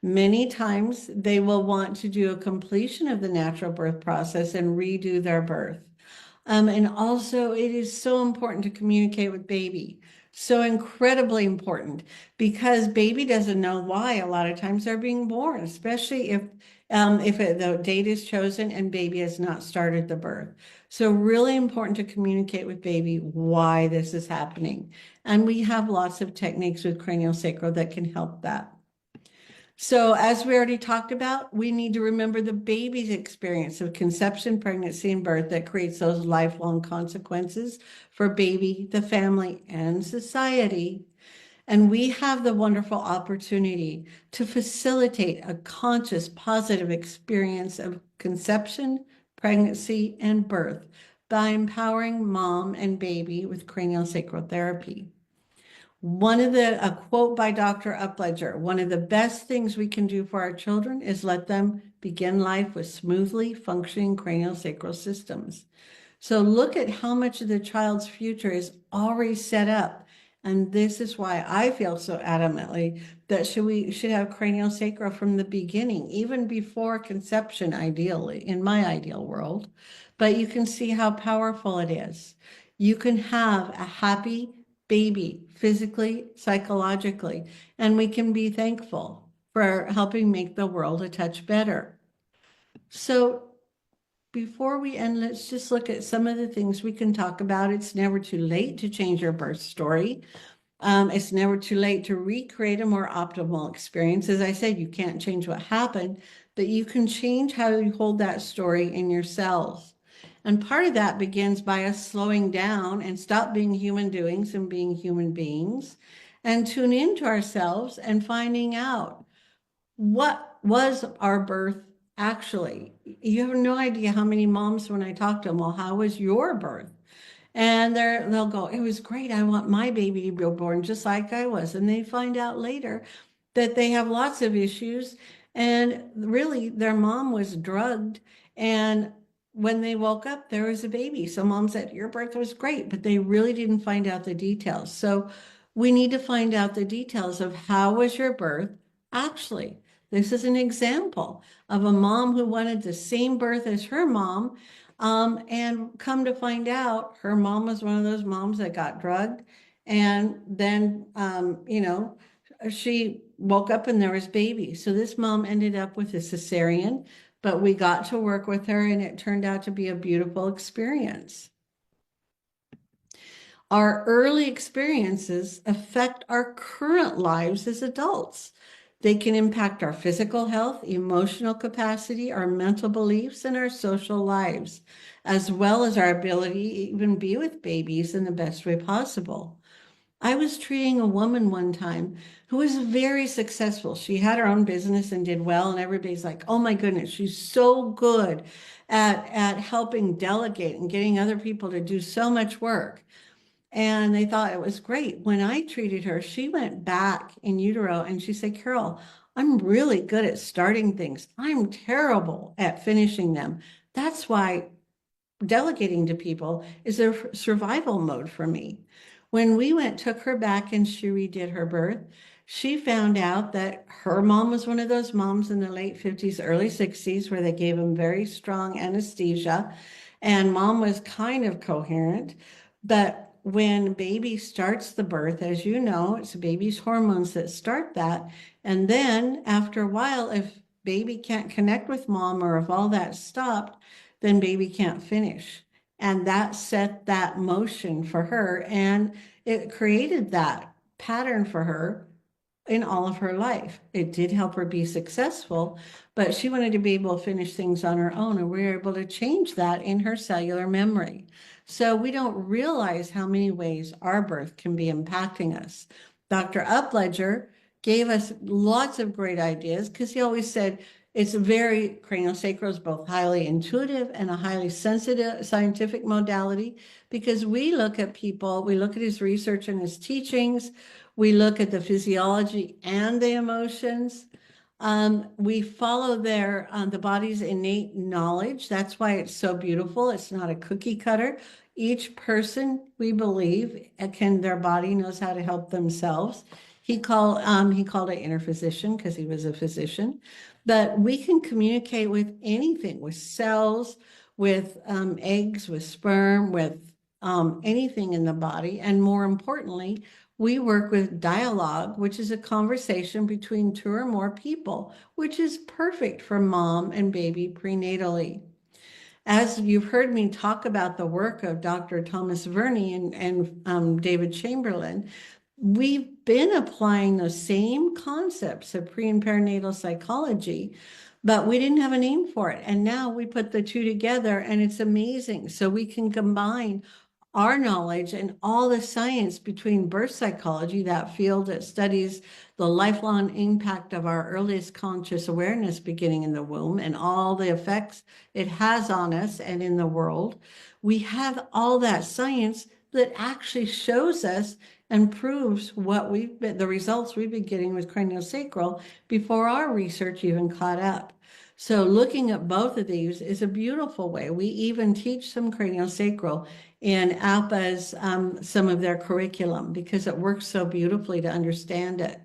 B: Many times they will want to do a completion of the natural birth process and redo their birth. And also, it is so important to communicate with baby. So incredibly important because baby doesn't know why a lot of times they're being born, especially if the date is chosen and baby has not started the birth. So really important to communicate with baby why this is happening. And we have lots of techniques with craniosacral that can help that. So as we already talked about, we need to remember the baby's experience of conception, pregnancy, and birth that creates those lifelong consequences for baby, the family, and society. And we have the wonderful opportunity to facilitate a conscious, positive experience of conception, pregnancy, and birth by empowering mom and baby with craniosacral therapy. A quote by Dr. Upledger, one of the best things we can do for our children is let them begin life with smoothly functioning craniosacral systems. So look at how much of the child's future is already set up. And this is why I feel so adamantly that we should have craniosacral from the beginning, even before conception, ideally, in my ideal world. But you can see how powerful it is. You can have a happy baby, physically, psychologically, and we can be thankful for helping make the world a touch better. So before we end, let's just look at some of the things we can talk about. It's never too late to change your birth story. It's never too late to recreate a more optimal experience. As I said, you can't change what happened, but you can change how you hold that story in your cells. And part of that begins by us slowing down and stop being human doings and being human beings and tune into ourselves and finding out what was our birth actually. You have no idea how many moms, when I talk to them, well, how was your birth? And they'll go, it was great. I want my baby to be born just like I was. And they find out later that they have lots of issues. And really, their mom was drugged. And when they woke up, there was a baby. So mom said, your birth was great, but they really didn't find out the details. So we need to find out the details of how was your birth actually. This is an example of a mom who wanted the same birth as her mom. And come to find out, her mom was one of those moms that got drugged. And then, she woke up and there was baby. So this mom ended up with a cesarean, but we got to work with her and it turned out to be a beautiful experience. Our early experiences affect our current lives as adults. They can impact our physical health, emotional capacity, our mental beliefs, and our social lives, as well as our ability to even be with babies in the best way possible. I was treating a woman one time who was very successful. She had her own business and did well, and everybody's like, oh my goodness, she's so good at helping delegate and getting other people to do so much work. And they thought it was great. When I treated her, she went back in utero and she said, Carol, I'm really good at starting things. I'm terrible at finishing them. That's why delegating to people is a survival mode for me. When we took her back and she redid her birth, she found out that her mom was one of those moms in the late 50s, early 60s, where they gave them very strong anesthesia. And mom was kind of coherent, but when baby starts the birth, as you know, it's the baby's hormones that start that. And then after a while, if baby can't connect with mom or if all that stopped, then baby can't finish. And that set that motion for her. And it created that pattern for her in all of her life. It did help her be successful, but she wanted to be able to finish things on her own, and we were able to change that in her cellular memory. So we don't realize how many ways our birth can be impacting us. Dr. Upledger gave us lots of great ideas because he always said it's craniosacral is both highly intuitive and a highly sensitive scientific modality because we look at people, we look at his research and his teachings, we look at the physiology and the emotions. We follow the body's innate knowledge. That's why it's so beautiful. It's not a cookie cutter. Each person, we believe, their body knows how to help themselves. He called it inner physician because he was a physician. But we can communicate with anything, with cells, with eggs, with sperm, with anything in the body. And more importantly, we work with dialogue, which is a conversation between two or more people, which is perfect for mom and baby prenatally. As you've heard me talk about the work of Dr. Thomas Verney and David Chamberlain, we've been applying those same concepts of pre and perinatal psychology, but we didn't have a name for it. And now we put the two together and it's amazing. So we can combine our knowledge and all the science between birth psychology, that field that studies the lifelong impact of our earliest conscious awareness beginning in the womb and all the effects it has on us and in the world. We have all that science that actually shows us and proves the results we've been getting with craniosacral before our research even caught up. So looking at both of these is a beautiful way. We even teach some craniosacral in APA's, some of their curriculum because it works so beautifully to understand it.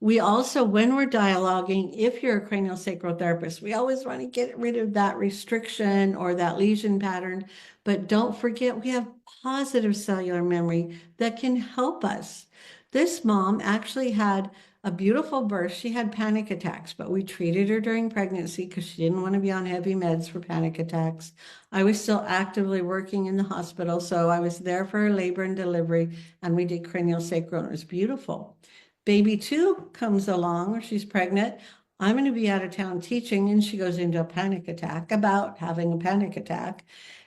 B: We also, when we're dialoguing, if you're a craniosacral therapist, we always want to get rid of that restriction or that lesion pattern. But don't forget, we have positive cellular memory that can help us. This mom actually had a beautiful birth. She had panic attacks, but we treated her during pregnancy because she didn't want to be on heavy meds for panic attacks. I was still actively working in the hospital, so I was there for her labor and delivery, and we did craniosacral, and it was beautiful. Baby two comes along, she's pregnant. I'm going to be out of town teaching, and she goes into a panic attack about having a panic attack.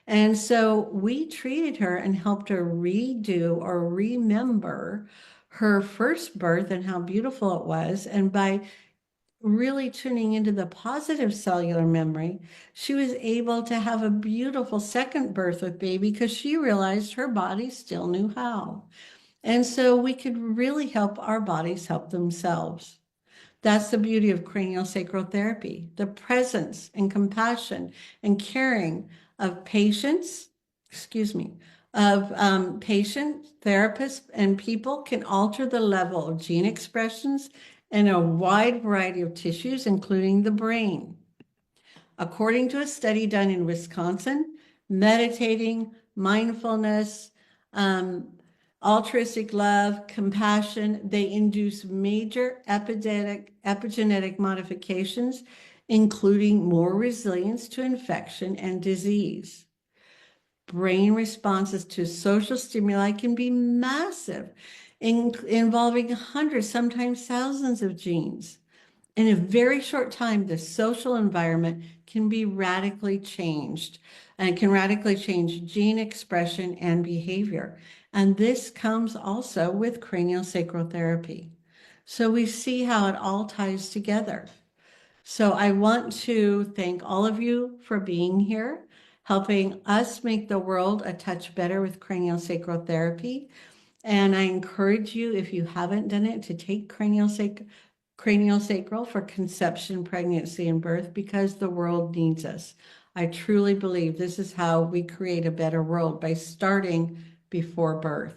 B: And so we treated her and helped her redo or remember her first birth and how beautiful it was. And by really tuning into the positive cellular memory, she was able to have a beautiful second birth with baby because she realized her body still knew how. And so we could really help our bodies help themselves. That's the beauty of craniosacral therapy, the presence and compassion and caring of patients, patient, therapists, and people can alter the level of gene expressions in a wide variety of tissues, including the brain. According to a study done in Wisconsin, meditating, mindfulness, um, altruistic love, compassion, they induce major epigenetic modifications, including more resilience to infection and disease. Brain responses to social stimuli can be massive, involving hundreds, sometimes thousands of genes. In a very short time, the social environment can be radically changed and can radically change gene expression and behavior. And this comes also with craniosacral therapy. So we see how it all ties together. So I want to thank all of you for being here, helping us make the world a touch better with craniosacral therapy. And I encourage you, if you haven't done it, to take craniosacral for conception, pregnancy, and birth because the world needs us. I truly believe this is how we create a better world by starting before birth.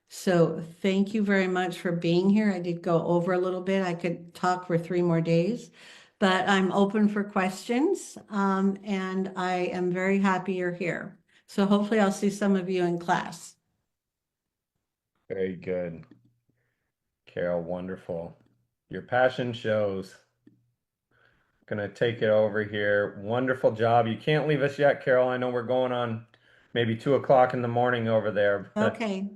B: So thank you very much for being here. I did go over a little bit. I could talk for 3 more days, but I'm open for questions, and I am very happy you're here. So hopefully I'll see some of you in class.
A: Very good. Carol, wonderful. Your passion shows. Gonna take it over here. Wonderful job. You can't leave us yet, Carol. I know we're going on maybe 2 o'clock in the morning over there, but
B: Okay.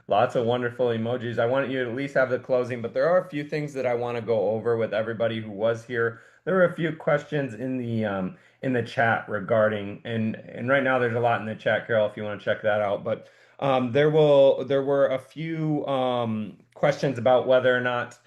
A: lots of wonderful emojis. I want you to at least have the closing, but there are a few things that I want to go over with everybody who was here. There were a few questions in the chat regarding, and right now there's a lot in the chat, Carol, if you want to check that out. But there were a few questions about whether or not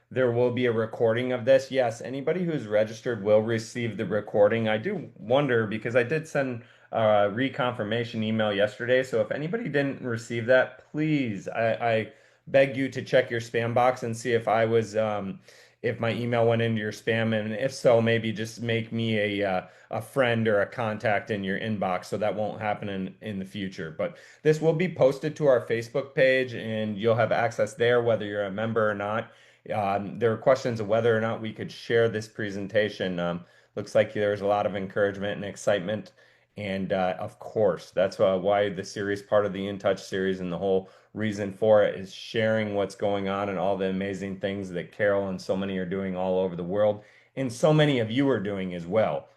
A: there will be a recording of this. Yes, anybody who's registered will receive the recording. I do wonder because I did send reconfirmation email yesterday. So if anybody didn't receive that, please, I beg you to check your spam box and see if if my email went into your spam, and if so, maybe just make me a friend or a contact in your inbox so that won't happen in the future. But this will be posted to our Facebook page, and you'll have access there whether you're a member or not. There are questions of whether or not we could share this presentation. Looks like there's a lot of encouragement and excitement. And of course, that's why the series, part of the In Touch series, and the whole reason for it is sharing what's going on and all the amazing things that Carol and so many are doing all over the world, and so many of you are doing as well.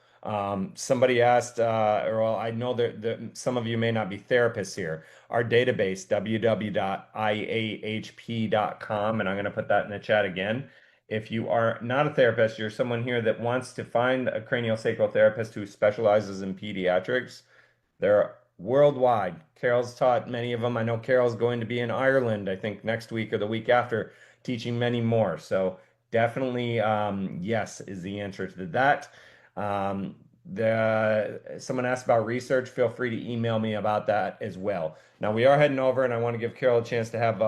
A: Somebody asked, or well, I know that some of you may not be therapists here. Our database, www.iahp.com, and I'm going to put that in the chat again. If you are not a therapist, you're someone here that wants to find a craniosacral therapist who specializes in pediatrics. They're worldwide. Carol's taught many of them. I know Carol's going to be in Ireland, I think next week or the week after, teaching many more. So definitely, yes, is the answer to that. Someone asked about research. Feel free to email me about that as well. Now we are heading over, and I want to give Carol a chance to have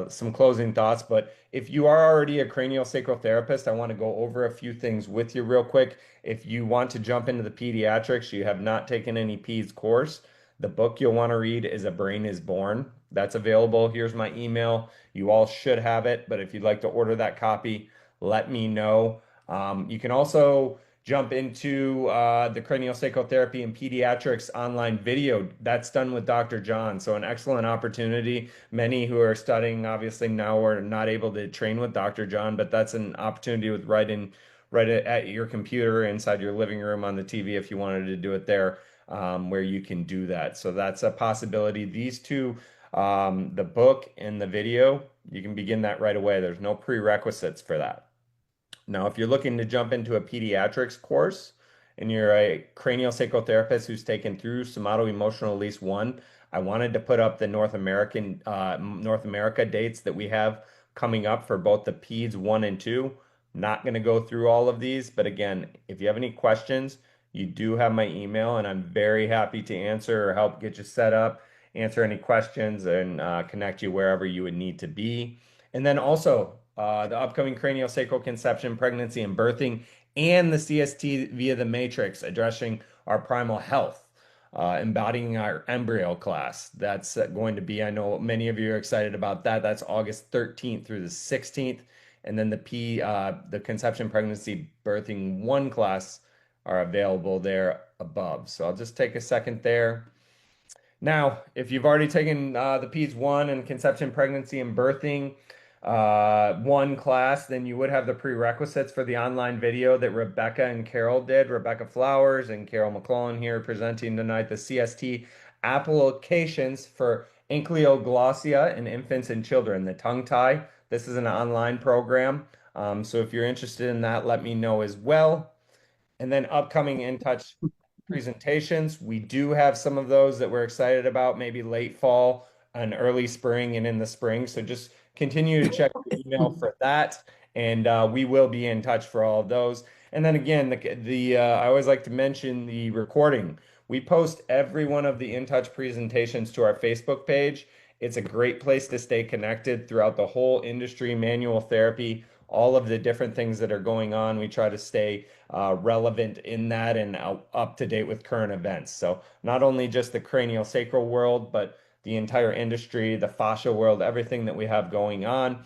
A: some closing thoughts. But if you are already a craniosacral therapist, I want to go over a few things with you real quick. If you want to jump into the pediatrics, you have not taken any peds course, the book you'll want to read is A Brain is Born. That's available. Here's my email. You all should have it, but if you'd like to order that copy, let me know. You can also jump into the craniosacral therapy and pediatrics online video. That's done with Dr. John. So, an excellent opportunity. Many who are studying obviously now are not able to train with Dr. John, but that's an opportunity with right at your computer inside your living room on the TV if you wanted to do it there, where you can do that. So that's a possibility. These two, the book and the video, you can begin that right away. There's no prerequisites for that. Now, if you're looking to jump into a pediatrics course and you're a craniosacral therapist who's taken through somato emotional release one, I wanted to put up the North America dates that we have coming up for both the peds one and two. Not going to go through all of these, but again, if you have any questions, you do have my email, and I'm very happy to answer or help get you set up, answer any questions, and connect you wherever you would need to be. And then also the upcoming craniosacral conception, pregnancy, and birthing, and the CST via the matrix, addressing our primal health, embodying our embryo class. That's going to be, I know many of you are excited about that. That's August 13th through the 16th. And then the conception, pregnancy, birthing one class are available there above. So I'll just take a second there. Now, if you've already taken the PEDS 1 and conception, pregnancy, and birthing one class, then you would have the prerequisites for the online video that Rebecca and Carol did. Rebecca Flowers and Carol McLellan here presenting tonight the CST applications for ankyloglossia in infants and children, the tongue tie. This is an online program. So if you're interested in that, let me know as well. And then upcoming In Touch presentations, we do have some of those that we're excited about, maybe late fall and early spring and in the spring. So just continue to check your email for that, and we will be in touch for all of those. And then again, I always like to mention the recording. We post every one of the In Touch presentations to our Facebook page. It's a great place to stay connected throughout the whole industry, manual therapy, all of the different things that are going on. We try to stay relevant in that and up to date with current events. So not only just the craniosacral world, but the entire industry, the fascia world, everything that we have going on.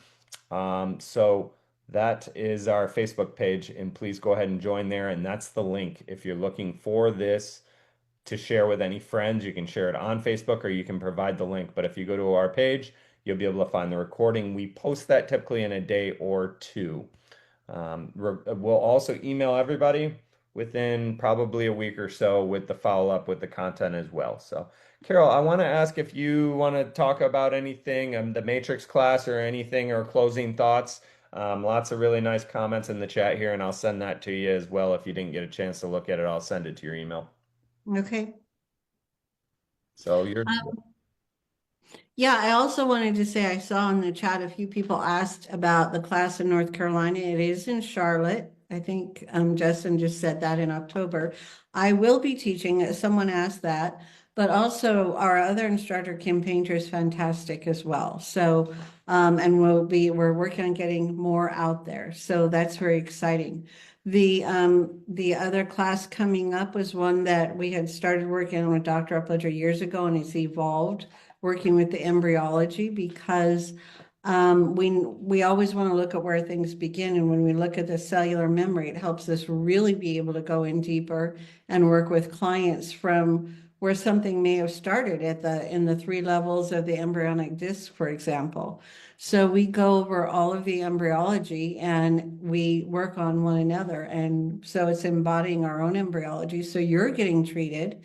A: So that is our Facebook page, and please go ahead and join there. And that's the link. If you're looking for this to share with any friends, you can share it on Facebook or you can provide the link. But if you go to our page, you'll be able to find the recording. We post that typically in a day or two. We'll also email everybody within probably a week or so with the follow-up with the content as well. So, Carol, I want to ask if you want to talk about anything, the Matrix class or anything, or closing thoughts. Lots of really nice comments in the chat here, and I'll send that to you as well. If you didn't get a chance to look at it, I'll send it to your email.
B: Okay.
A: So you're
B: Yeah, I also wanted to say I saw in the chat a few people asked about the class in North Carolina. It is in Charlotte. I think Justin just said that in October. I will be teaching. Someone asked that, but also our other instructor, Kim Painter, is fantastic as well. So, and we're working on getting more out there. So that's very exciting. The other class coming up was one that we had started working on with Dr. Upledger years ago, and it's evolved working with the embryology because we always want to look at where things begin. And when we look at the cellular memory, it helps us really be able to go in deeper and work with clients from where something may have started in the three levels of the embryonic disc, for example. So we go over all of the embryology and we work on one another. And so it's embodying our own embryology. So you're getting treated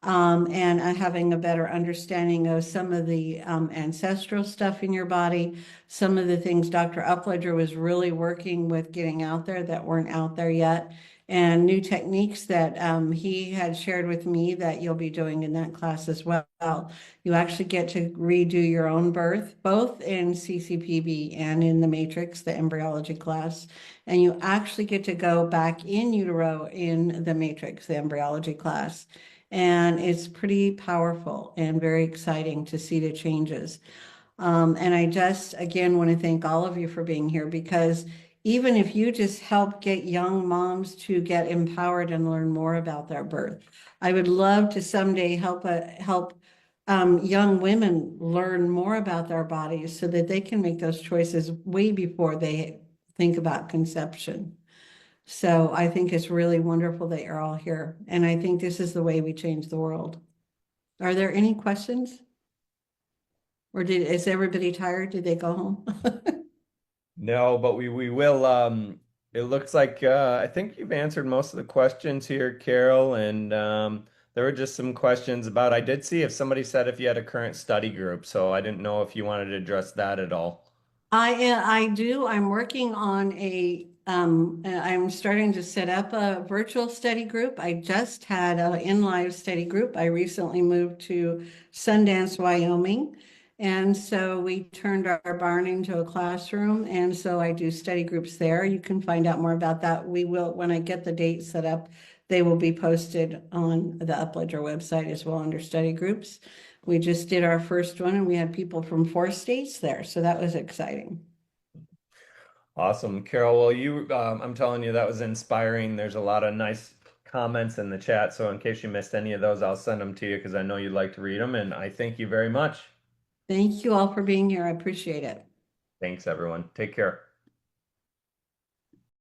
B: and having a better understanding of some of the ancestral stuff in your body, some of the things Dr. Upledger was really working with getting out there that weren't out there yet, and new techniques that he had shared with me that you'll be doing in that class as well. You actually get to redo your own birth, both in CCPB and in the Matrix, the embryology class. And you actually get to go back in utero in the Matrix, the embryology class. And it's pretty powerful and very exciting to see the changes. And I just, again, want to thank all of you for being here because even if you just help get young moms to get empowered and learn more about their birth, I would love to someday help young women learn more about their bodies so that they can make those choices way before they think about conception. So I think it's really wonderful that you're all here. And I think this is the way we change the world. Are there any questions? Or is everybody tired? Did they go home?
A: No, but we will it looks like I think you've answered most of the questions here, Carol, and there were just some questions about I did see if somebody said if you had a current study group, so I didn't know if you wanted to address that at all.
B: I do. I'm working on I'm starting to set up a virtual study group. I just had an in-live study group. I recently moved to Sundance, Wyoming. And so we turned our barn into a classroom. And so I do study groups there. You can find out more about that. We will, when I get the date set up, they will be posted on the Upledger website as well under study groups. We just did our first one and we had people from 4 states there. So that was exciting.
A: Awesome, Carol. Well, I'm telling you, that was inspiring. There's a lot of nice comments in the chat, so in case you missed any of those, I'll send them to you because I know you'd like to read them, and I thank you very much.
B: Thank you all for being here. I appreciate it.
A: Thanks, everyone. Take care.